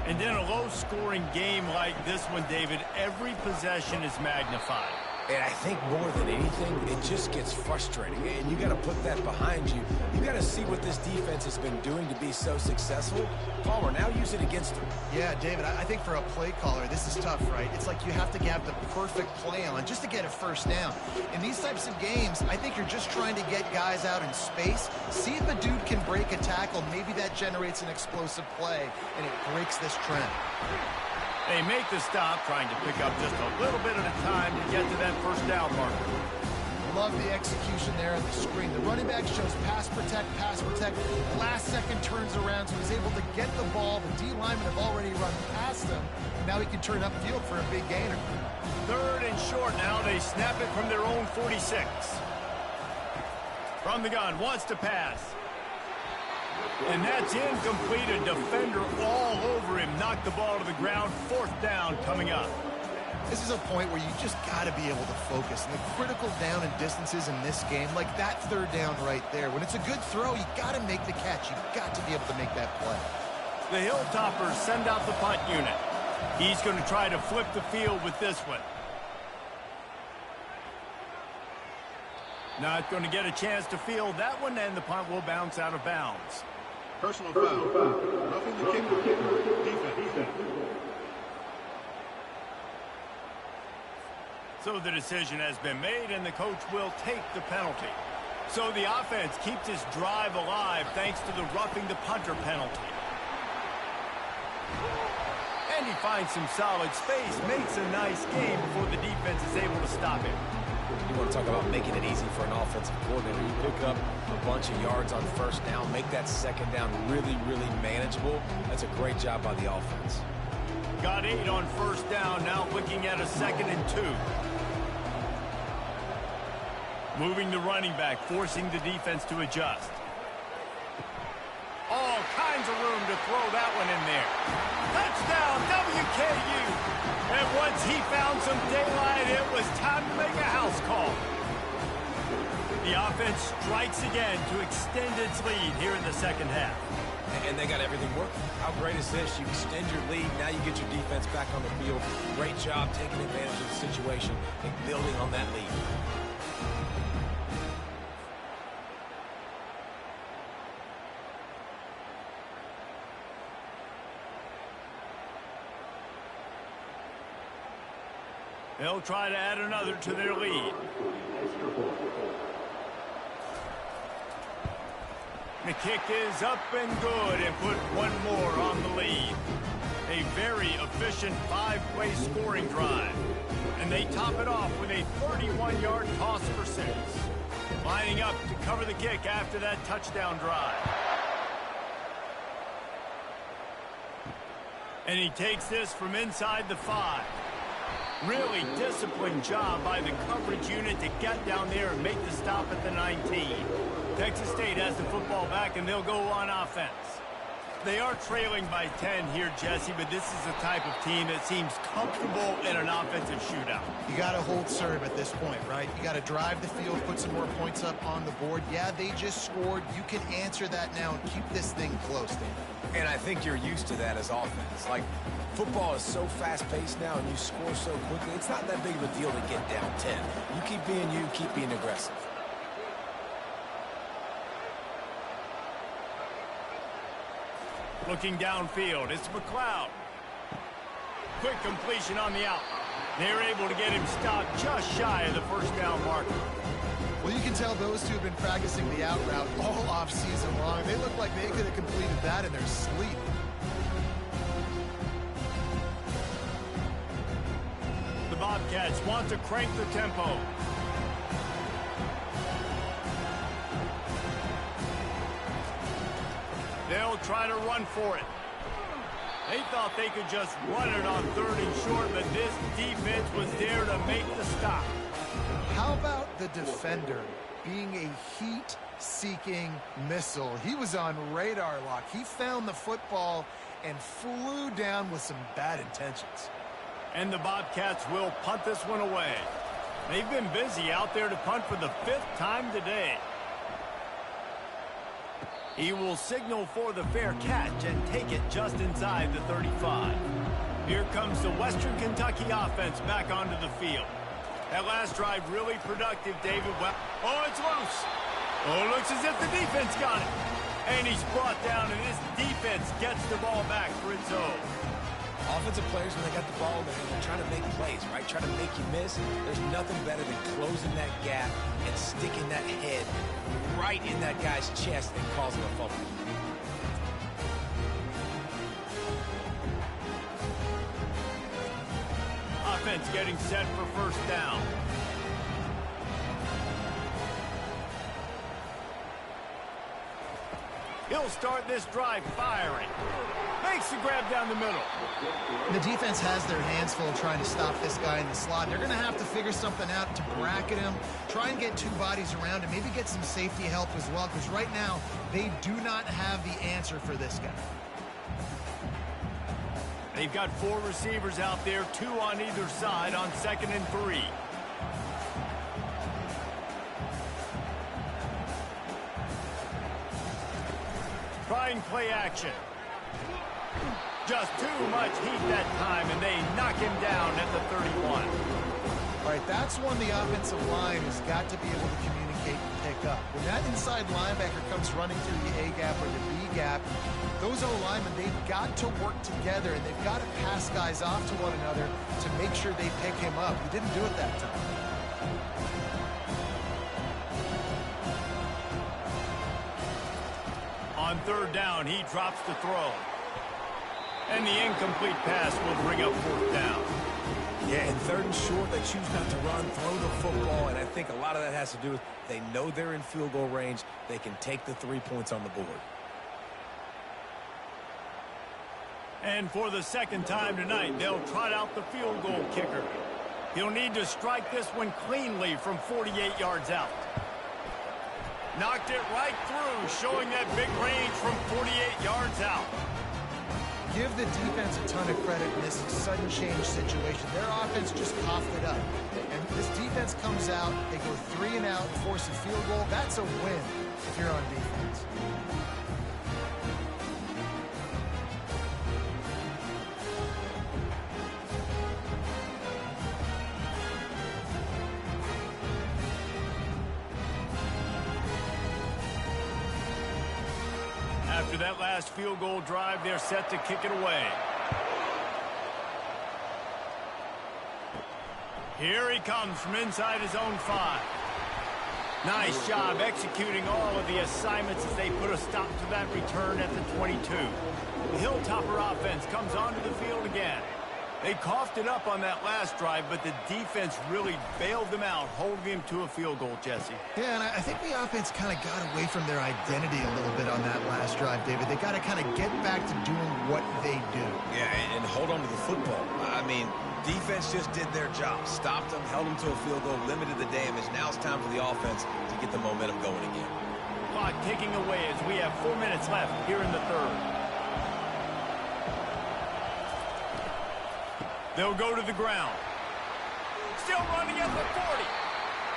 And in a low-scoring game like this one, David, every possession is magnified. And I think more than anything, it just gets frustrating. And you got to put that behind you. You got to see what this defense has been doing to be so successful. Palmer, now use it against them. Yeah, David, I think for a play caller, this is tough, right? It's like you have to have the perfect play on just to get a first down. In these types of games, I think you're just trying to get guys out in space, see if a dude can break a tackle. Maybe that generates an explosive play, and it breaks this trend. They make the stop, trying to pick up just a little bit at a time to get to that first down marker. love the execution there on the screen. The running back shows pass protect. Last second turns around, so he's able to get the ball. The D linemen have already run past him. Now he can turn upfield for a big gainer. 3rd and short now. They snap it from their own 46. From the gun, wants to pass. And that's incomplete. A defender all over him. Knocked the ball to the ground. 4th down coming up. This is a point where you just got to be able to focus. And the critical down and distances in this game, like that 3rd down right there. When it's a good throw, you got to make the catch. You've got to be able to make that play. The Hilltoppers send out the punt unit. He's going to try to flip the field with this one. Not going to get a chance to field that one, and the punt will bounce out of bounds. Personal foul. Roughing the kicker. Defense. So the decision has been made, and the coach will take the penalty. So the offense keeps its drive alive thanks to the roughing the punter penalty. And he finds some solid space, makes a nice game before the defense is able to stop him. You want to talk about making it easy for an offensive coordinator. You pick up a bunch of yards on 1st down, make that 2nd down really, really manageable. That's a great job by the offense. Got 8 on 1st down, now looking at a 2nd and 2. Moving the running back, forcing the defense to adjust. All kinds of room to throw that one in there. Touchdown, WKU. And once he found some daylight, it was time to make a house call. The offense strikes again to extend its lead here in the 2nd half. And they got everything working. How great is this? You extend your lead, now you get your defense back on the field. Great job taking advantage of the situation and building on that lead. They'll try to add another to their lead. The kick is up and good, and put one more on the lead. A very efficient 5-play scoring drive. And they top it off with a 31-yard toss for 6. Lining up to cover the kick after that touchdown drive. And he takes this from inside the 5. Really disciplined job by the coverage unit to get down there and make the stop at the 19. Texas State has the football back, and they'll go on offense. They are trailing by 10 here, Jesse, but this is the type of team that seems comfortable in an offensive shootout. You got to hold serve at this point, right? You got to drive the field, put some more points up on the board. Yeah, they just scored. You can answer that now and keep this thing close, Dan. And I think you're used to that as offense. Like, football is so fast-paced now, and you score so quickly, it's not that big of a deal to get down 10. You keep being you, keep being aggressive. Looking downfield, it's McLeod. Quick completion on the out. They're able to get him stopped just shy of the 1st down marker. Well, you can tell those two have been practicing the out route all off-season long. They look like they could have completed that in their sleep. The Bobcats want to crank the tempo. They'll try to run for it. They thought they could just run it on 3rd and short, but this defense was there to make the stop. How about the defender being a heat-seeking missile? He was on radar lock. He found the football and flew down with some bad intentions. And the Bobcats will punt this one away. They've been busy out there to punt for the 5th time today. He will signal for the fair catch and take it just inside the 35. Here comes the Western Kentucky offense back onto the field. That last drive really productive, David. Oh, it's loose. Oh, it looks as if the defense got it. And he's brought down, and this defense gets the ball back for its own. Offensive players, when they got the ball, they're trying to make plays, right? Trying to make you miss. There's nothing better than closing that gap and sticking that head right in that guy's chest and causing a fumble. Offense getting set for 1st down. He'll start this drive firing. Makes the grab down the middle. The defense has their hands full trying to stop this guy in the slot. They're going to have to figure something out to bracket him, try and get two bodies around him, maybe get some safety help as well, because right now they do not have the answer for this guy. They've got 4 receivers out there, 2 on either side on 2nd and 3. Trying play action. Just too much heat that time, and they knock him down at the 31. All right, that's when the offensive line has got to be able to communicate and pick up. When that inside linebacker comes running through the A-gap or the B-gap, those O-linemen, they've got to work together, and they've got to pass guys off to one another to make sure they pick him up. He didn't do it that time. On 3rd down, he drops the throw. And the incomplete pass will bring up 4th down. Yeah, and 3rd and short, they choose not to run, throw the football, and I think a lot of that has to do with they know they're in field goal range. They can take the 3 points on the board. And for the 2nd time tonight, they'll trot out the field goal kicker. He'll need to strike this one cleanly from 48 yards out. Knocked it right through, showing that big range from 48 yards out. Give the defense a ton of credit in this sudden change situation. Their offense just coughed it up. And this defense comes out, they go 3 and out, force a field goal. That's a win if you're on defense. After that last field goal drive, they're set to kick it away. Here he comes from inside his own 5. Nice job executing all of the assignments as they put a stop to that return at the 22. The Hilltopper offense comes onto the field again. They coughed it up on that last drive, but the defense really bailed them out, holding him to a field goal, Jesse. Yeah, and I think the offense kind of got away from their identity a little bit on that last drive, David. They got to kind of get back to doing what they do. Yeah, and hold on to the football. I mean, defense just did their job. Stopped them, held them to a field goal, limited the damage. Now it's time for the offense to get the momentum going again. Clock ticking away as we have 4 minutes left here in the 3rd. They'll go to the ground. Still running at the 40.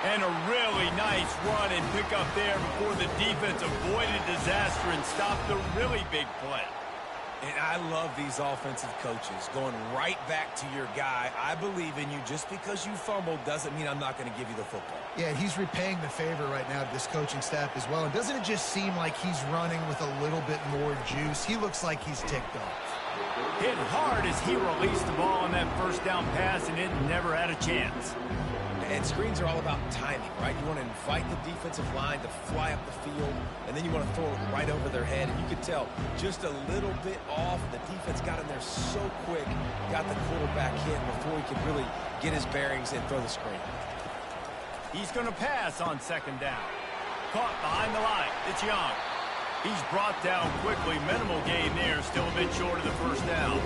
And a really nice run and pick up there before the defense avoided disaster and stopped a really big play. And I love these offensive coaches going right back to your guy. I believe in you. Just because you fumbled doesn't mean I'm not going to give you the football. Yeah, he's repaying the favor right now to this coaching staff as well. And doesn't it just seem like he's running with a little bit more juice? He looks like he's ticked off. Hit hard as he released the ball on that 1st down pass, and it never had a chance. And screens are all about timing, right? You want to invite the defensive line to fly up the field, and then you want to throw it right over their head. And you can tell just a little bit off. The defense got in there so quick, got the quarterback hit before he could really get his bearings and throw the screen. He's going to pass on 2nd down. Caught behind the line. It's Young. He's brought down quickly. Minimal gain there. Still a bit short of the 1st down.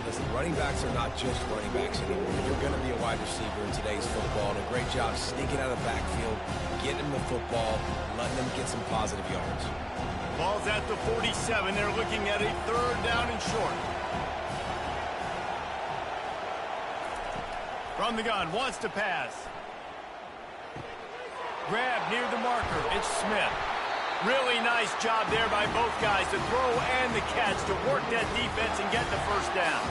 Listen, running backs are not just running backs anymore. You're going to be a wide receiver in today's football. And a great job sneaking out of the backfield, getting them the football, letting them get some positive yards. Ball's at the 47. They're looking at a 3rd down and short. From the gun. Wants to pass. Grab near the marker. It's Smith. Really nice job there by both guys to throw and the catch to work that defense and get the 1st down.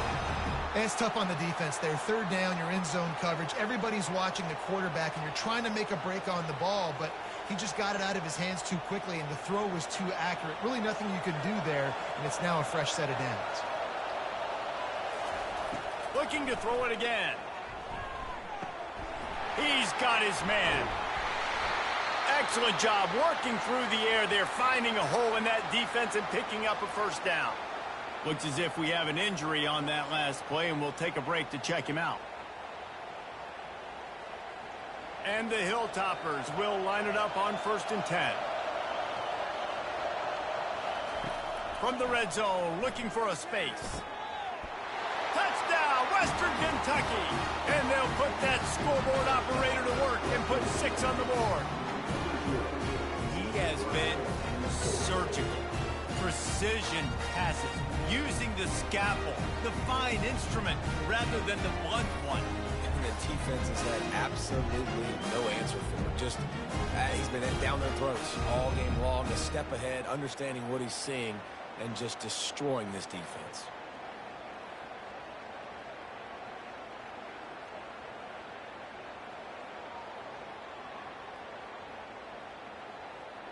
And it's tough on the defense there. 3rd down, you're in zone coverage. Everybody's watching the quarterback, and you're trying to make a break on the ball, but he just got it out of his hands too quickly, and the throw was too accurate. Really nothing you can do there, and it's now a fresh set of downs. Looking to throw it again. He's got his man. Excellent job working through the air there, finding a hole in that defense and picking up a 1st down. Looks as if we have an injury on that last play, and we'll take a break to check him out. And the Hilltoppers will line it up on 1st and 10. from the red zone, looking for a space. Touchdown, Western Kentucky. And they'll put that scoreboard operator to work and put 6 on the board. He has been surgical. Precision passes, using the scalpel, the fine instrument, rather than the blunt one. And the defense has had absolutely no answer for him. Just, he's been down their throats all game long, a step ahead, understanding what he's seeing, and just destroying this defense.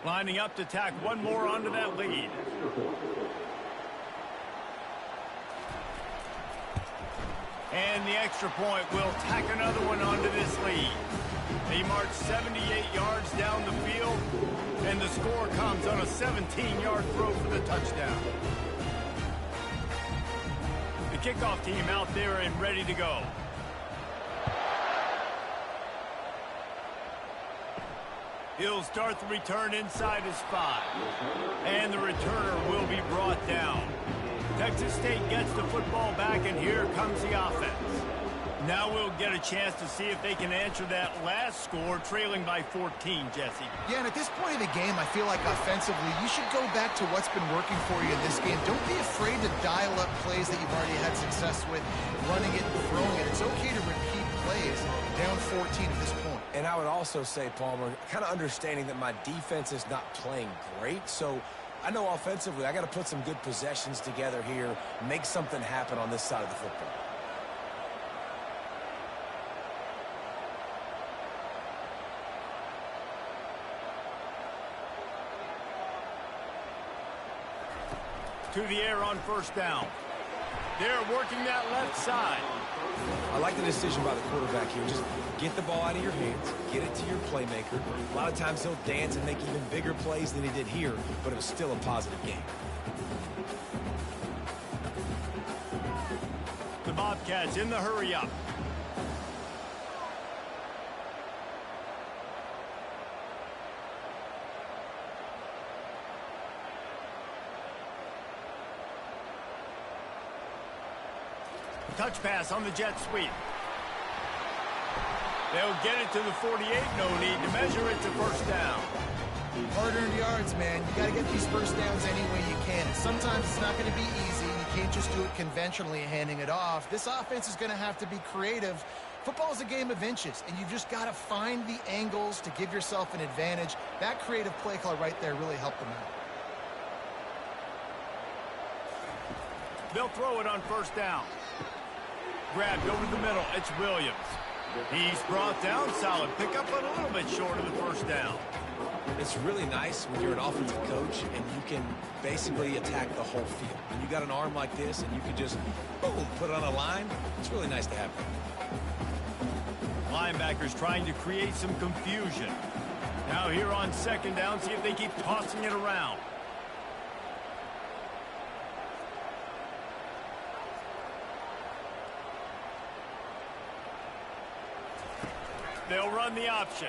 Lining up to tack one more onto that lead. And the extra point will tack another one onto this lead. They march 78 yards down the field, and the score comes on a 17-yard throw for the touchdown. The kickoff team out there and ready to go. He'll start the return inside his 5. And the returner will be brought down. Texas State gets the football back, and here comes the offense. Now we'll get a chance to see if they can answer that last score, trailing by 14, Jesse. Yeah, and at this point in the game, I feel like offensively, you should go back to what's been working for you in this game. Don't be afraid to dial up plays that you've already had success with, running it and throwing it. It's okay to repeat plays down 14 at this point. And I would also say, Palmer, kind of understanding that my defense is not playing great, so I know offensively I got to put some good possessions together here, make something happen on this side of the football. To the air on first down. They're working that left side. I like the decision by the quarterback here. Just get the ball out of your hands, get it to your playmaker. A lot of times he'll dance and make even bigger plays than he did here, but it was still a positive game. The Bobcats in the hurry up. Touch pass on the jet sweep. They'll get it to the 48. No need to measure it to first down. Hard-earned yards, man. You got to get these first downs any way you can. And sometimes it's not going to be easy. You can't just do it conventionally, handing it off. This offense is going to have to be creative. Football is a game of inches, and you've just got to find the angles to give yourself an advantage. That creative play call right there really helped them out. They'll throw it on first down. Grabbed over the middle. It's Williams. He's brought down. Solid pickup, but a little bit short of the first down. It's really nice when you're an offensive coach and you can basically attack the whole field. When you got an arm like this and you can just, boom, put it on a line, it's really nice to have that. Linebackers trying to create some confusion. Now here on second down, see if they keep tossing it around. They'll run the option.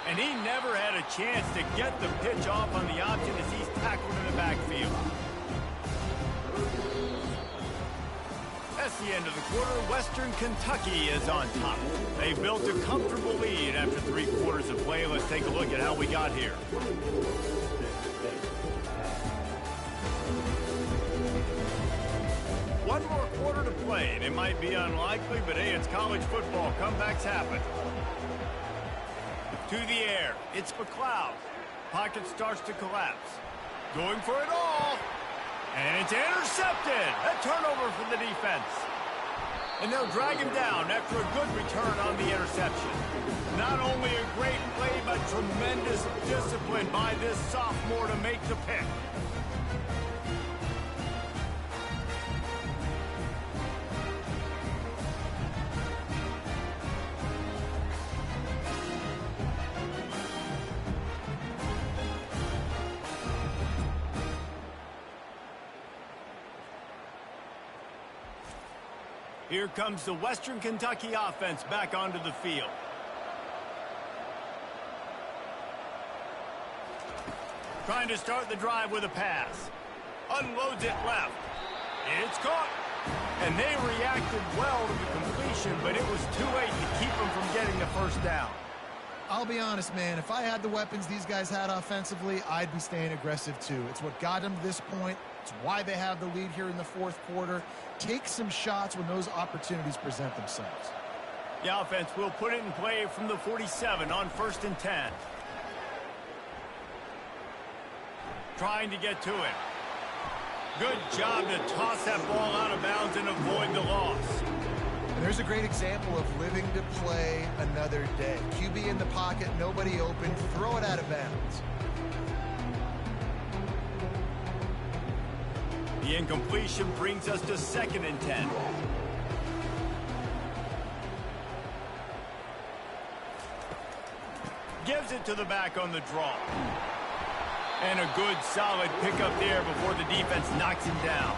And he never had a chance to get the pitch off on the option as he's tackled in the backfield. That's the end of the quarter. Western Kentucky is on top. They built a comfortable lead after 3 quarters of play. Let's take a look at how we got here. One more quarter to play. It might be unlikely, but hey, it's college football. Comebacks happen. To the air, it's McLeod. Pocket starts to collapse. Going for it all. And it's intercepted. A turnover for the defense. And they'll drag him down after a good return on the interception. Not only a great play, but tremendous discipline by this sophomore to make the pick. Here comes the Western Kentucky offense back onto the field. Trying to start the drive with a pass. Unloads it left. It's caught. And they reacted well to the completion, but it was too late to keep them from getting the first down. I'll be honest, man. If I had the weapons these guys had offensively, I'd be staying aggressive too. It's what got them to this point. It's why they have the lead here in the fourth quarter. Take some shots when those opportunities present themselves. The offense will put it in play from the 47 on 1st and 10. Trying to get to it. Good job to toss that ball out of bounds and avoid the loss. And there's a great example of living to play another day. QB in the pocket, nobody open, throw it out of bounds. The incompletion brings us to 2nd and 10. Gives it to the back on the draw. And a good, solid pickup there before the defense knocks him down.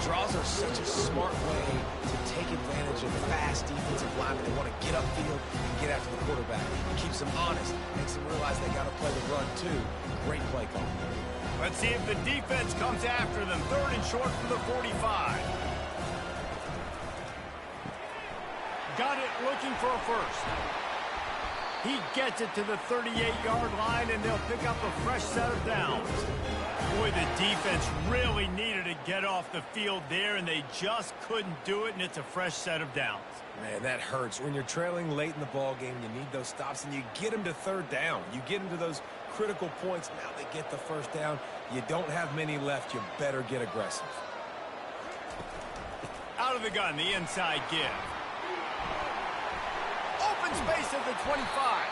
Draws are such a smart way to take advantage of fast defensive linemen. They want to get upfield and get after the quarterback. It keeps them honest, makes them realize they got to play the run too. Great play call. Let's see if the defense comes after them. 3rd and short from the 45. Got it looking for a first. He gets it to the 38-yard line, and they'll pick up a fresh set of downs. Boy, the defense really needed to get off the field there, and they just couldn't do it, and it's a fresh set of downs. Man, that hurts. When you're trailing late in the ball game, you need those stops, and you get them to 3rd down. You get them to those critical points. Now they get the first down. You don't have many left. You better get aggressive. Out of the gun, the inside give. Open space at the 25.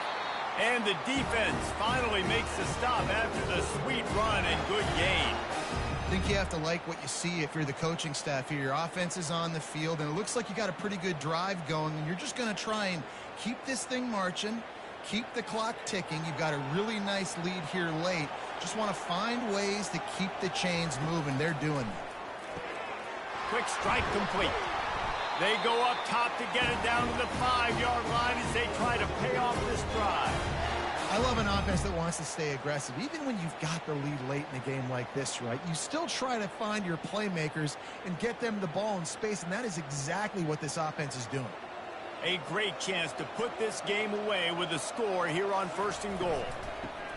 And the defense finally makes the stop after the sweet run and good gain. I think you have to like what you see if you're the coaching staff here. Your offense is on the field, and it looks like you got a pretty good drive going, and you're just going to try and keep this thing marching, keep the clock ticking. You've got a really nice lead here late. Just want to find ways to keep the chains moving. They're doing that. Quick strike complete. They go up top to get it down to the 5-yard line as they try to pay off this drive. I love an offense that wants to stay aggressive. Even when you've got the lead late in a game like this, right, you still try to find your playmakers and get them the ball in space, and that is exactly what this offense is doing. A great chance to put this game away with a score here on 1st and goal.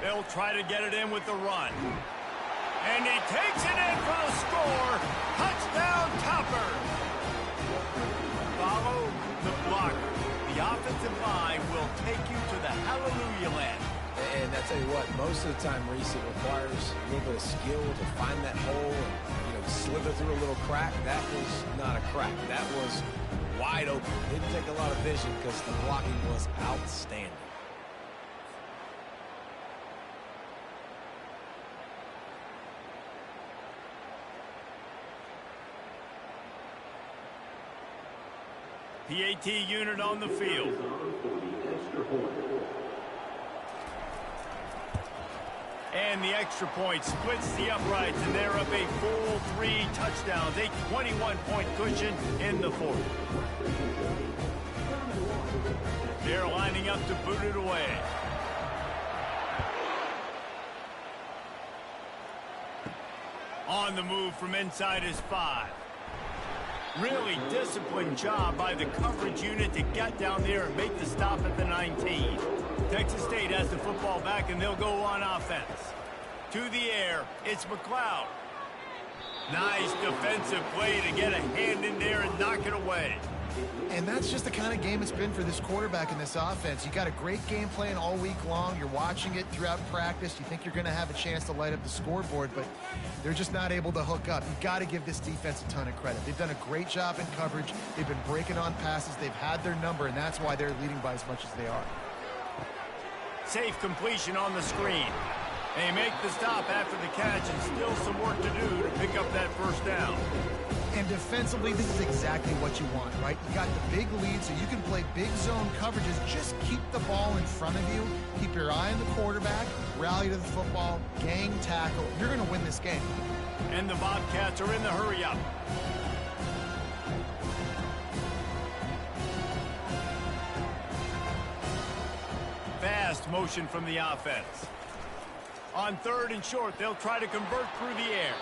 They'll try to get it in with the run. And he takes it in for the score. Touchdown, Topper. Follow the blocker. The offensive line will take you to the hallelujah land. And I tell you what, most of the time, Reese, it requires a little bit of skill to find that hole and, slither through a little crack. That was not a crack. That was wide open. Didn't take a lot of vision because the blocking was outstanding. PAT unit on the field. And the extra point splits the uprights, and they're up a full 3 touchdowns, a 21-point cushion in the 4th. They're lining up to boot it away. On the move from inside his 5. Really disciplined job by the coverage unit to get down there and make the stop at the 19. Texas State has the football back, and they'll go on offense. To the air, it's McLeod. Nice defensive play to get a hand in there and knock it away. And that's just the kind of game it's been for this quarterback in this offense. You got a great game plan all week long. You're watching it throughout practice. You think you're going to have a chance to light up the scoreboard, but they're just not able to hook up. You've got to give this defense a ton of credit. They've done a great job in coverage. They've been breaking on passes. They've had their number, and that's why they're leading by as much as they are. Safe completion on the screen. They make the stop after the catch, and still some work to do to pick up that first down. And defensively, this is exactly what you want, right? You got the big lead, so you can play big zone coverages. Just keep the ball in front of you. Keep your eye on the quarterback. Rally to the football. Gang tackle. You're going to win this game. And the Bobcats are in the hurry-up. Fast motion from the offense. On 3rd and short, they'll try to convert through the air.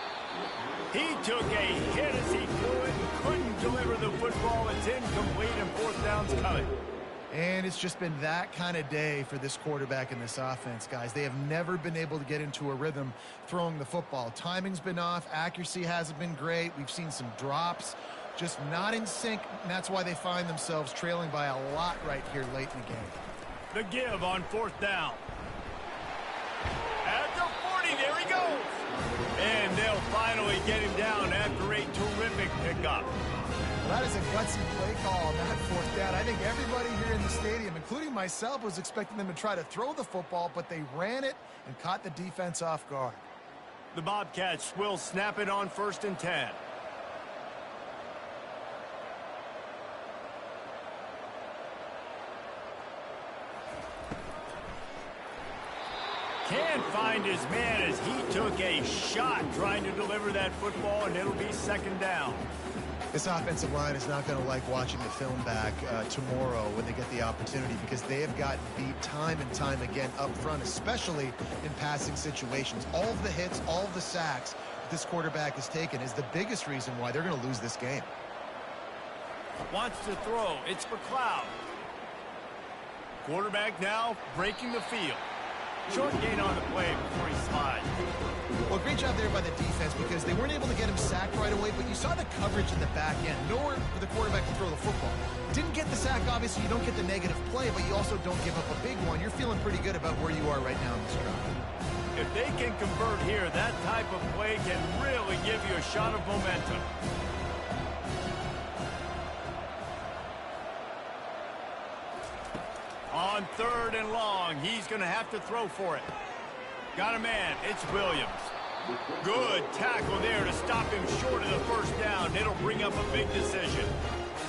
He took a hit as he threw it and couldn't deliver the football. It's incomplete and fourth down's coming. And it's just been that kind of day for this quarterback and this offense, guys. They have never been able to get into a rhythm throwing the football. Timing's been off. Accuracy hasn't been great. We've seen some drops. Just not in sync, and that's why they find themselves trailing by a lot right here late in the game. The give on fourth down. At the 40, there he goes. And they'll finally get him down after a terrific pickup. Well, that is a gutsy play call on that fourth down. I think everybody here in the stadium, including myself, was expecting them to try to throw the football, but they ran it and caught the defense off guard. The Bobcats will snap it on 1st and 10. Can't find his man as he took a shot trying to deliver that football, and it'll be second down. This offensive line is not going to like watching the film back tomorrow when they get the opportunity, because they have gotten beat time and time again up front, especially in passing situations. All of the hits, all of the sacks this quarterback has taken is the biggest reason why they're going to lose this game. Wants to throw. It's McLeod. Quarterback now breaking the field. Short gain on the play before he slides. Well, great job there by the defense, because they weren't able to get him sacked right away, but you saw the coverage in the back end. Nowhere for the quarterback to throw the football. Didn't get the sack, obviously. You don't get the negative play, but you also don't give up a big one. You're feeling pretty good about where you are right now in this drive. If they can convert here, that type of play can really give you a shot of momentum. On 3rd and long, he's going to have to throw for it. Got a man. It's Williams. Good tackle there to stop him short of the first down. It'll bring up a big decision.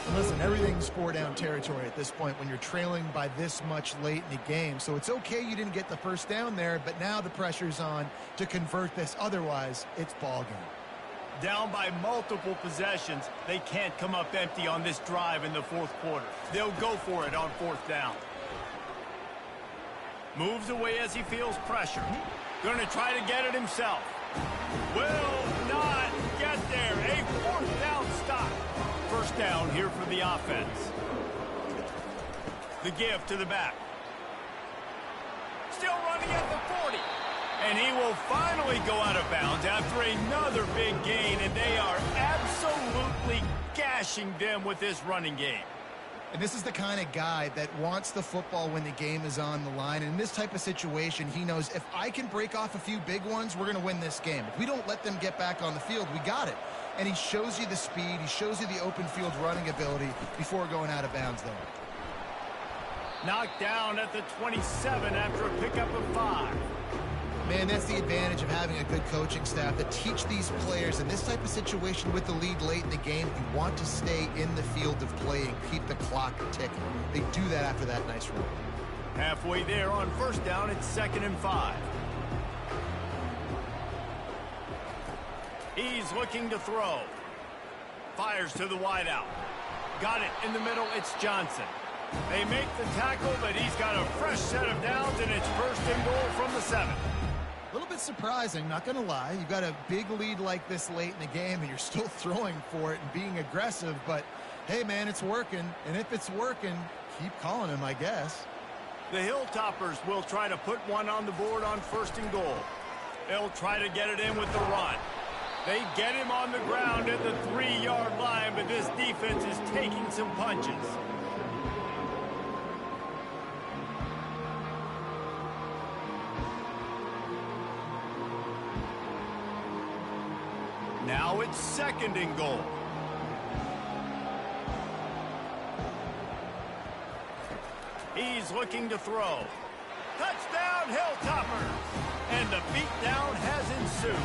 And listen, everything's 4-down territory at this point when you're trailing by this much late in the game. So it's okay you didn't get the first down there, but now the pressure's on to convert this. Otherwise, it's ball game. Down by multiple possessions, they can't come up empty on this drive in the fourth quarter. They'll go for it on 4th down. Moves away as he feels pressure. Going to try to get it himself. Will not get there. A 4th down stop. First down here for the offense. The give to the back. Still running at the 40. And he will finally go out of bounds after another big gain, and they are absolutely gashing them with this running game. And this is the kind of guy that wants the football when the game is on the line. And in this type of situation, he knows if I can break off a few big ones, we're going to win this game. If we don't let them get back on the field, we got it. And he shows you the speed. He shows you the open field running ability before going out of bounds there. Knocked down at the 27 after a pickup of 5. Man, that's the advantage of having a good coaching staff that teach these players in this type of situation with the lead late in the game. You want to stay in the field of play and keep the clock ticking. They do that after that nice run. Halfway there on 1st down, it's 2nd and 5. He's looking to throw. Fires to the wideout. Got it in the middle. It's Johnson. They make the tackle, but he's got a fresh set of downs, and it's 1st and goal from the 7. A little bit surprising, not going to lie. You've got a big lead like this late in the game, and you're still throwing for it and being aggressive. But, hey, man, it's working. And if it's working, keep calling him, I guess. The Hilltoppers will try to put one on the board on 1st and goal. They'll try to get it in with the run. They get him on the ground at the 3-yard line, but this defense is taking some punches. Now it's 2nd and goal. He's looking to throw. Touchdown, Hilltoppers! And the beatdown has ensued.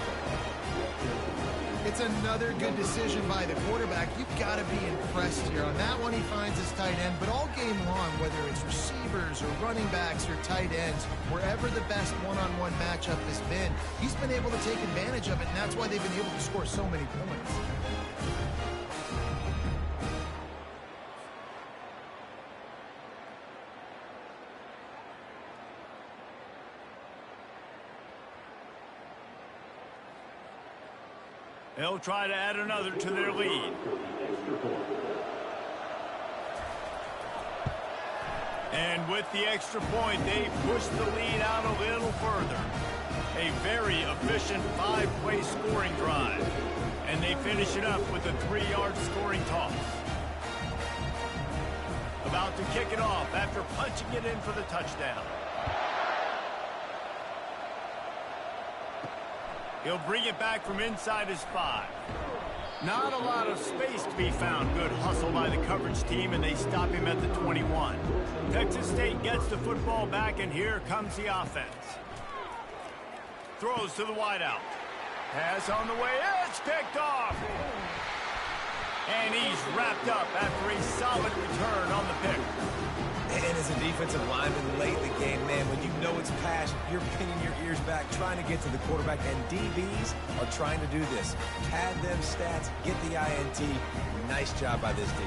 It's another good decision by the quarterback. You've got to be impressed here. On that one, he finds his tight end, but all game long, whether it's receivers or running backs or tight ends, wherever the best one-on-one matchup has been, he's been able to take advantage of it, and that's why they've been able to score so many points. They'll try to add another to their lead. And with the extra point, they push the lead out a little further. A very efficient 5-play scoring drive. And they finish it up with a 3-yard scoring toss. About to kick it off after punching it in for the touchdown. He'll bring it back from inside his 5. Not a lot of space to be found. Good hustle by the coverage team, and they stop him at the 21. Texas State gets the football back, and here comes the offense. Throws to the wideout. Pass on the way. It's picked off. And he's wrapped up after a solid return on the pick. And as a defensive lineman late in the game, man, when you know it's pass, you're pinning your ears back, trying to get to the quarterback, and DBs are trying to do this. Pad them stats, get the INT. Nice job by this D.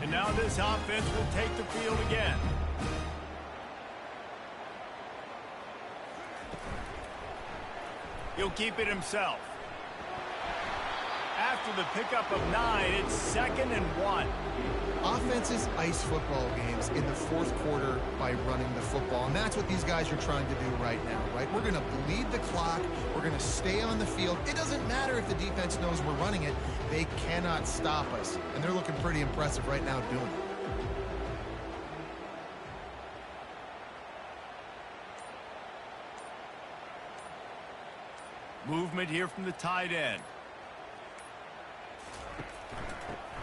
And now this offense will take the field again. He'll keep it himself. After the pickup of 9, it's 2nd and 1. Offenses ice football games in the fourth quarter by running the football, and that's what these guys are trying to do right now, right? We're going to bleed the clock. We're going to stay on the field. It doesn't matter if the defense knows we're running it. They cannot stop us, and they're looking pretty impressive right now doing it. Movement here from the tight end.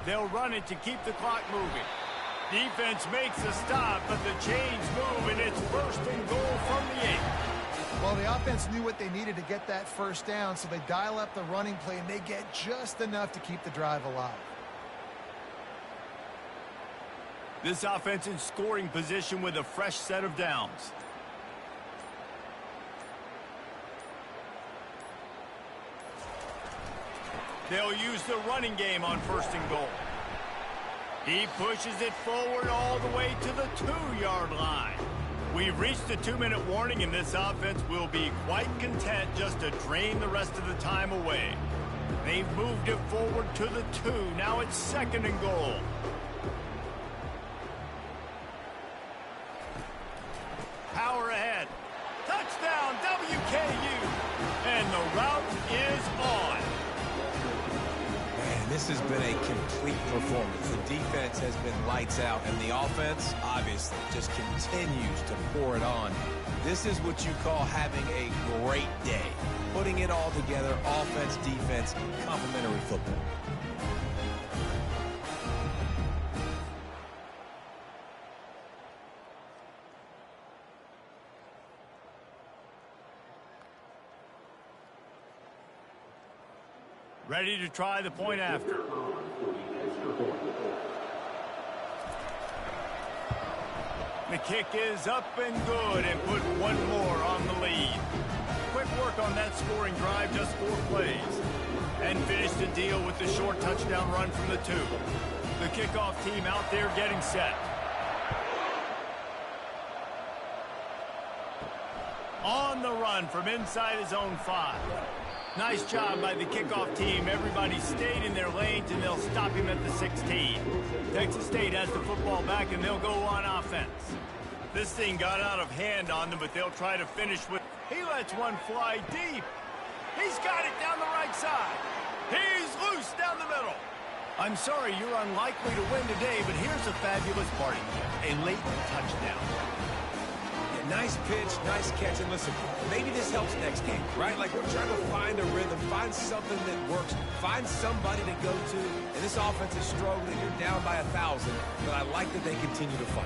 They'll run it to keep the clock moving. Defense makes a stop, but the chains move, and it's 1st and goal from the 8. Well, the offense knew what they needed to get that first down, so they dial up the running play, and they get just enough to keep the drive alive. This offense in scoring position with a fresh set of downs. They'll use the running game on 1st and goal. He pushes it forward all the way to the 2-yard line. We've reached the 2-minute warning, and this offense will be quite content just to drain the rest of the time away. They've moved it forward to the 2. Now it's 2nd and goal. Power ahead. Touchdown, WKU. And the route is on. This has been a complete performance. The defense has been lights out, and the offense, obviously, just continues to pour it on. This is what you call having a great day. Putting it all together, offense, defense, complementary football. Ready to try the point after. The kick is up and good, and put one more on the lead. Quick work on that scoring drive, just 4 plays. And finish the deal with the short touchdown run from the 2. The kickoff team out there getting set. On the run from inside his own 5. Nice job by the kickoff team. Everybody stayed in their lanes, and they'll stop him at the 16. Texas State has the football back, and they'll go on offense. This thing got out of hand on them, but they'll try to finish with... He lets one fly deep. He's got it down the right side. He's loose down the middle. I'm sorry you're unlikely to win today, but here's a fabulous party gift. A late touchdown. Nice pitch, nice catch, and listen, maybe this helps next game, right? Like, we're trying to find a rhythm, find something that works, find somebody to go to, and this offense is struggling. You're down by 1,000, but I like that they continue to fight.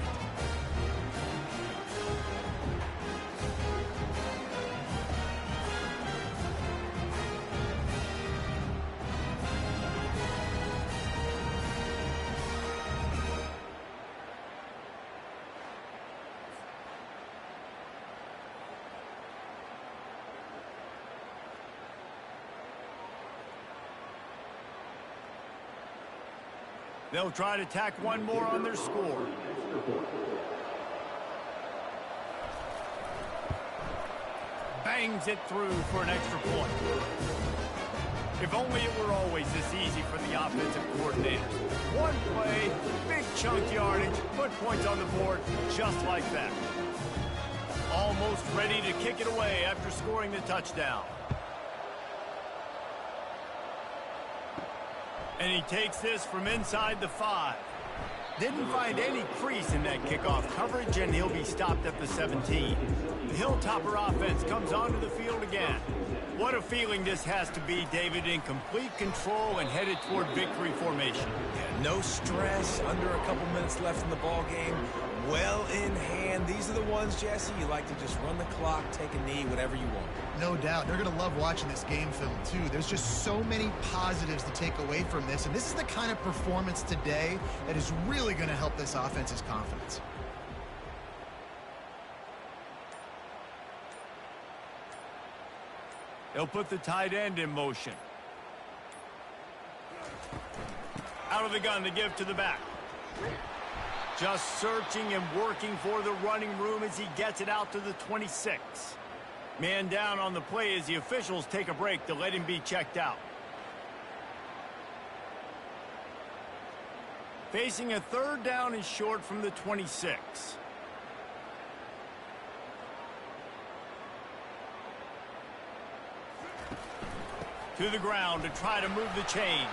They'll try to tack one more on their score. bangs it through for an extra point. If only it were always this easy for the offensive coordinators. One play, big chunk yardage, put points on the board just like that. Almost ready to kick it away after scoring the touchdown. And he takes this from inside the 5. Didn't find any crease in that kickoff coverage, and he'll be stopped at the 17. The Hilltopper offense comes onto the field again. What a feeling this has to be, David, in complete control and headed toward victory formation. Yeah, no stress, under a couple minutes left in the ball game. Well in hand. These are the ones, Jesse, you like to just run the clock, take a knee, whatever you want. No doubt. They're going to love watching this game film, too. There's just so many positives to take away from this, and this is the kind of performance today that is really going to help this offense's confidence. They'll put the tight end in motion. Out of the gun to give to the back. Just searching and working for the running room as he gets it out to the 26. Man down on the play as the officials take a break to let him be checked out. Facing a 3rd down and short from the 26. To the ground to try to move the chains.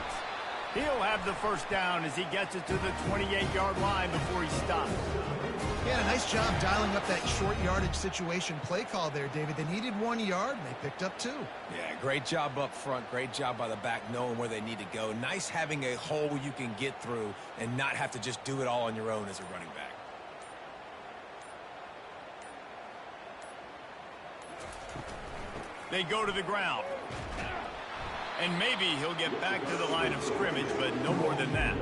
He'll have the first down as he gets it to the 28-yard line before he stops. He had a nice job dialing up that short yardage situation play call there, David. They needed 1 yard, and they picked up 2. Yeah, great job up front. Great job by the back knowing where they need to go. Nice having a hole you can get through and not have to just do it all on your own as a running back. They go to the ground. And maybe he'll get back to the line of scrimmage, but no more than that.